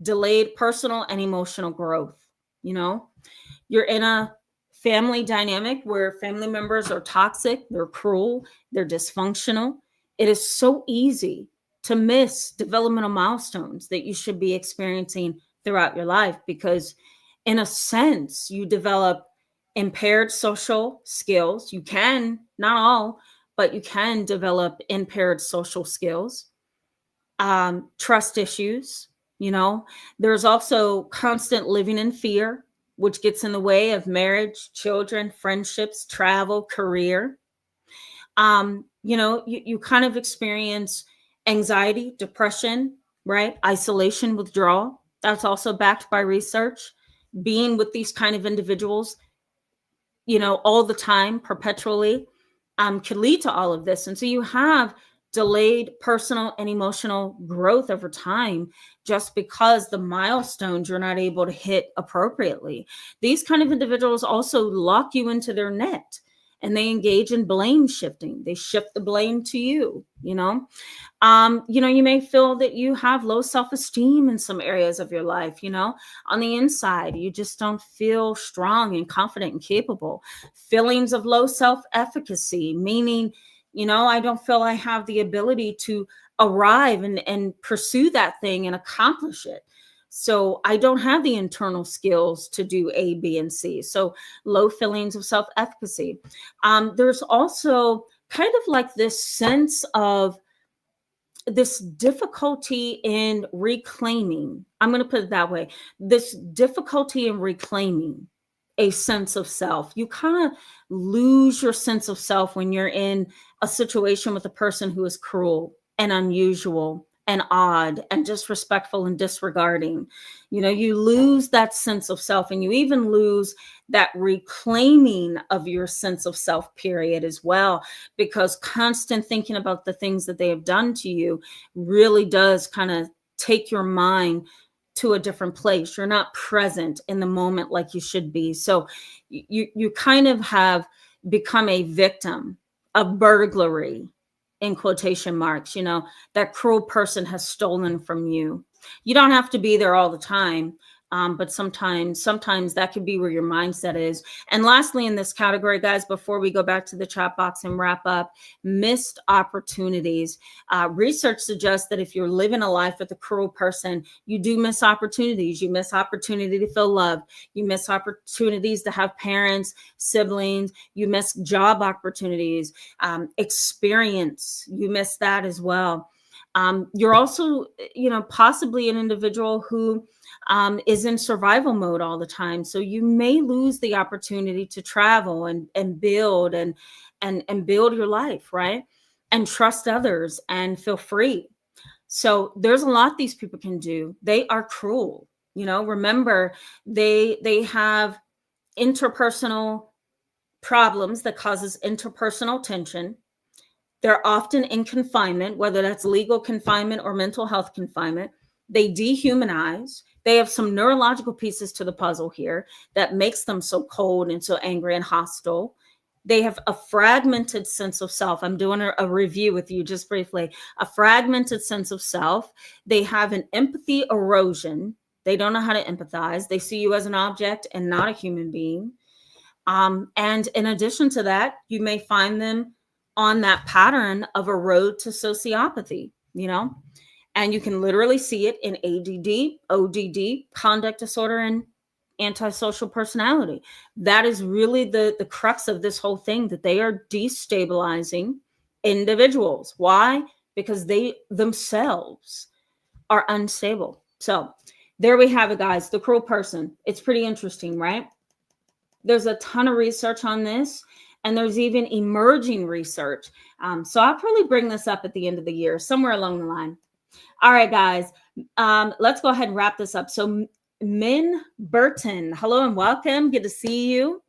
S1: delayed personal and emotional growth. You're in a family dynamic where family members are toxic, they're cruel, they're dysfunctional. It is so easy to miss developmental milestones that you should be experiencing throughout your life, because in a sense, you develop impaired social skills. You can, not all, but you can develop impaired social skills, trust issues. There's also constant living in fear, which gets in the way of marriage, children, friendships, travel, career. You kind of experience anxiety, depression, right? Isolation, withdrawal. That's also backed by research. Being with these kind of individuals, all the time, perpetually, could lead to all of this. And so you have delayed personal and emotional growth over time, just because the milestones you're not able to hit appropriately. These kind of individuals also lock you into their net. and they engage in blame shifting. They shift the blame to you, you know. You may feel that you have low self-esteem in some areas of your life, on the inside. You just don't feel strong and confident and capable. Feelings of low self-efficacy, meaning, I don't feel I have the ability to arrive and pursue that thing and accomplish it. So I don't have the internal skills to do A, B, and C. So low feelings of self-efficacy. There's also kind of like this sense of this difficulty in reclaiming. I'm going to put it that way. This difficulty in reclaiming a sense of self. You kind of lose your sense of self when you're in a situation with a person who is cruel and unusual and odd and disrespectful and disregarding. You lose that sense of self, and you even lose that reclaiming of your sense of self, period, as well, because constant thinking about the things that they have done to you really does kind of take your mind to a different place. You're not present in the moment like you should be. So you kind of have become a victim of burglary, in quotation marks. That cruel person has stolen from you. You don't have to be there all the time. But sometimes that could be where your mindset is. And lastly, in this category, guys, before we go back to the chat box and wrap up, missed opportunities. Research suggests that if you're living a life with a cruel person, you do miss opportunities. You miss opportunity to feel loved. You miss opportunities to have parents, siblings. You miss job opportunities, experience. You miss that as well. You're also, possibly an individual who is in survival mode all the time. So you may lose the opportunity to travel and build and build your life, right? And trust others and feel free. So there's a lot these people can do. They are cruel. Remember, they have interpersonal problems that causes interpersonal tension. They're often in confinement, whether that's legal confinement or mental health confinement. They dehumanize. They have some neurological pieces to the puzzle here that makes them so cold and so angry and hostile. They have a fragmented sense of self. I'm doing a review with you just briefly. A fragmented sense of self. They have an empathy erosion. They don't know how to empathize. They see you as an object and not a human being. And in addition to that, you may find them on that pattern of a road to sociopathy, and you can literally see it in ADD, ODD, conduct disorder, and antisocial personality. That is really the crux of this whole thing, that they are destabilizing individuals. Why? Because they themselves are unstable. So there we have it, guys. The cruel person. It's pretty interesting, right? There's a ton of research on this. And there's even emerging research. So I'll probably bring this up at the end of the year, somewhere along the line. All right, guys, let's go ahead and wrap this up. So Min Burton, hello and welcome. Good to see you.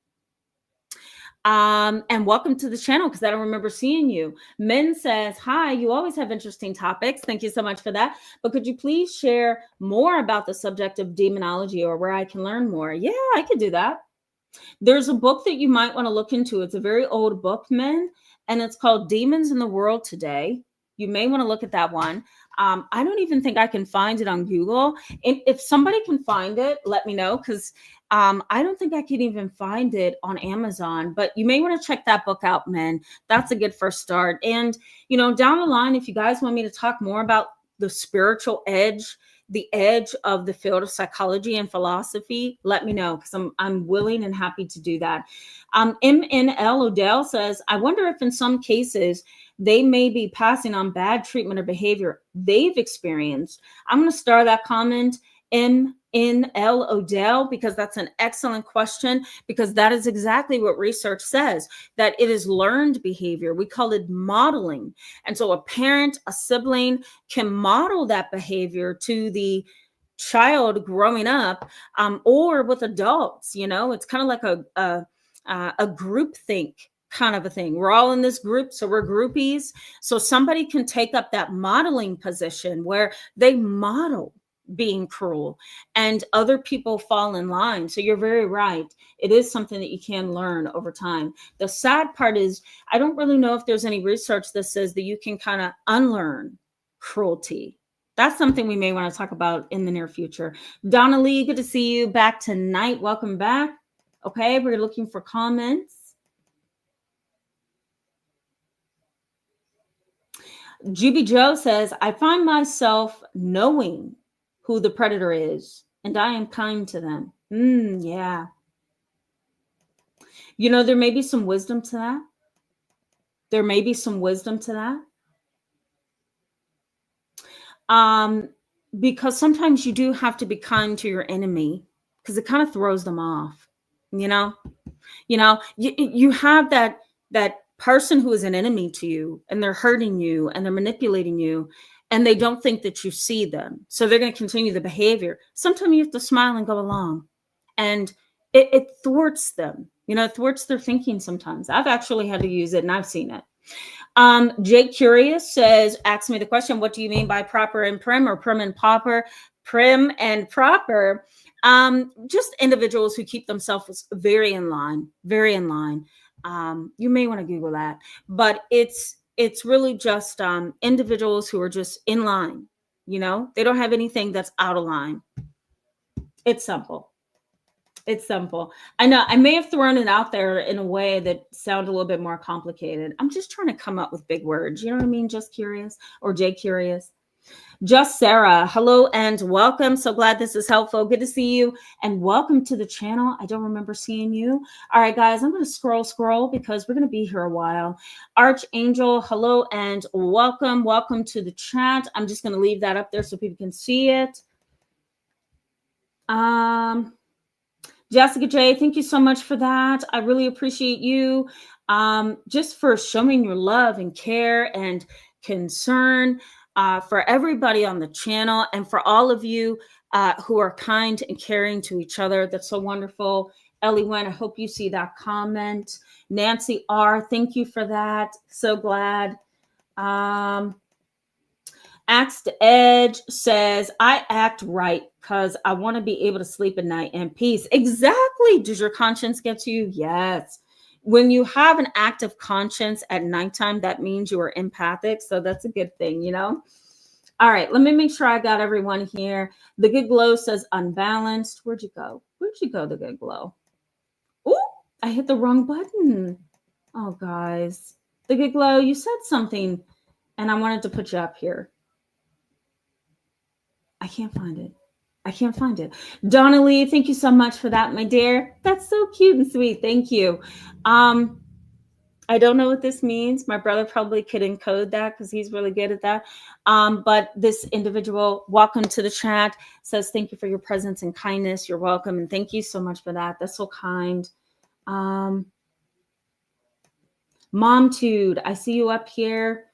S1: And welcome to the channel, because I don't remember seeing you. Min says, hi, you always have interesting topics. Thank you so much for that. But could you please share more about the subject of demonology, or where I can learn more? Yeah, I could do that. There's a book that you might want to look into. It's a very old book, men, and it's called Demons in the World Today. You may want to look at that one. I don't even think I can find it on Google. And if somebody can find it, let me know, because I don't think I can even find it on Amazon. But you may want to check that book out, men. That's a good first start. And, down the line, if you guys want me to talk more about the spiritual edge, the edge of the field of psychology and philosophy, let me know, because I'm willing and happy to do that. MNL Odell says, I wonder if in some cases they may be passing on bad treatment or behavior they've experienced. I'm going to star that comment, MNL Odell, because that's an excellent question, because that is exactly what research says, that it is learned behavior. We call it modeling. And so a parent, a sibling can model that behavior to the child growing up, or with adults. It's kind of like a group think kind of a thing. We're all in this group, so we're groupies. So somebody can take up that modeling position where they model being cruel, and other people fall in line. So you're very right. It is something that you can learn over time. The sad part is I don't really know if there's any research that says that you can kind of unlearn cruelty. That's something we may want to talk about in the near future. Donna Lee, good to see you back tonight. Welcome back. Okay, we're looking for comments. GB Joe says, I find myself knowing who the predator is, and I am kind to them. Yeah. You know, there may be some wisdom to that. There may be some wisdom to that. Because sometimes you do have to be kind to your enemy because it kind of throws them off. You know, you have that person who is an enemy to you, and they're hurting you and they're manipulating you, and they don't think that you see them. So they're going to continue the behavior. Sometimes you have to smile and go along, and it thwarts them. You know, it thwarts their thinking sometimes. I've actually had to use it, and I've seen it. Jake Curious says, ask me the question, what do you mean by proper and prim, or prim and proper? Prim and proper. Just individuals who keep themselves very in line, very in line. You may want to Google that, but it's really just individuals who are just in line. You know, they don't have anything that's out of line. It's simple. It's simple. I know I may have thrown it out there in a way that sounded a little bit more complicated. I'm just trying to come up with big words. You know what I mean? Just curious, or Jay Curious. Just Sarah, hello and welcome. So glad this is helpful. Good to see you, and welcome to the channel. I don't remember seeing you. All right, guys, I'm going to scroll because we're going to be here a while. Archangel, hello and welcome. Welcome to the chat. I'm just going to leave that up there so people can see it. Jessica J, thank you so much for that. I really appreciate you just for showing your love and care and concern for everybody on the channel, and for all of you who are kind and caring to each other. That's so wonderful. Ellie Wen, I hope you see that comment. Nancy R, thank you for that. So glad. Axed Edge says, I act right because I want to be able to sleep at night in peace. Exactly. Does your conscience get to you? Yes. When you have an active conscience at nighttime, that means you are empathic. So that's a good thing, you know? All right, let me make sure I got everyone here. The Good Glow says unbalanced. Where'd you go? Where'd you go, The Good Glow? Oh, I hit the wrong button. Oh, guys. The Good Glow, you said something, and I wanted to put you up here. I can't find it. I can't find it. Donna Lee, thank you so much for that, my dear. That's so cute and sweet. Thank you. I don't know what this means. My brother probably could encode that because he's really good at that. But this individual, welcome to the chat, says, thank you for your presence and kindness. You're welcome. And thank you so much for that. That's so kind. Momtude, I see you up here.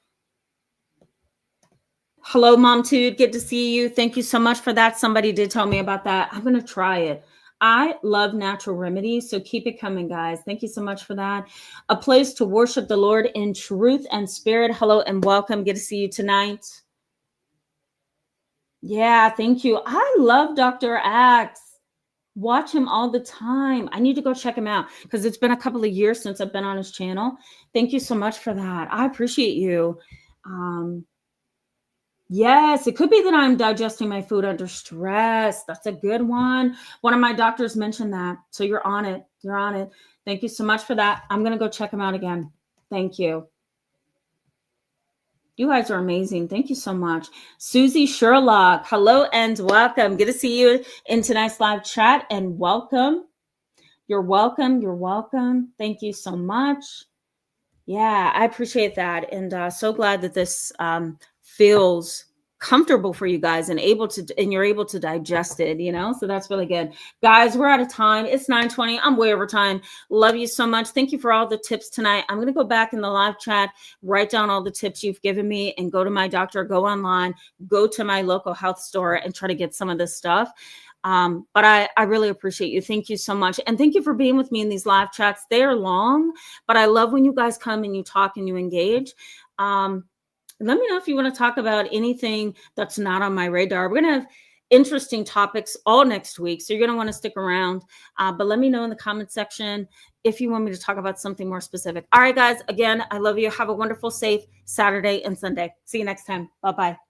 S1: Hello, Momtude. Good to see you. Thank you so much for that. Somebody did tell me about that. I'm going to try it. I love natural remedies, so keep it coming, guys. Thank you so much for that. A place to worship the Lord in truth and spirit. Hello and welcome. Good to see you tonight. Yeah, thank you. I love Dr. Axe. Watch him all the time. I need to go check him out because it's been a couple of years since I've been on his channel. Thank you so much for that. I appreciate you. Yes, it could be that I'm digesting my food under stress. That's a good one. One of my doctors mentioned that. So you're on it. You're on it. Thank you so much for that. I'm going to go check him out again. Thank you. You guys are amazing. Thank you so much. Susie Sherlock, hello and welcome. Good to see you in tonight's live chat, and welcome. You're welcome. You're welcome. Thank you so much. Yeah, I appreciate that. And so glad that this feels comfortable for you guys and you're able to digest it, you know? So that's really good. Guys, we're out of time. It's 9:20. I'm way over time. Love you so much. Thank you for all the tips tonight. I'm going to go back in the live chat, write down all the tips you've given me, and go to my doctor, go online, go to my local health store and try to get some of this stuff. But I really appreciate you. Thank you so much. And thank you for being with me in these live chats. They are long, but I love when you guys come and you talk and you engage. Let me know if you want to talk about anything that's not on my radar. We're going to have interesting topics all next week. So you're going to want to stick around. But let me know in the comment section if you want me to talk about something more specific. All right, guys. Again, I love you. Have a wonderful, safe Saturday and Sunday. See you next time. Bye-bye.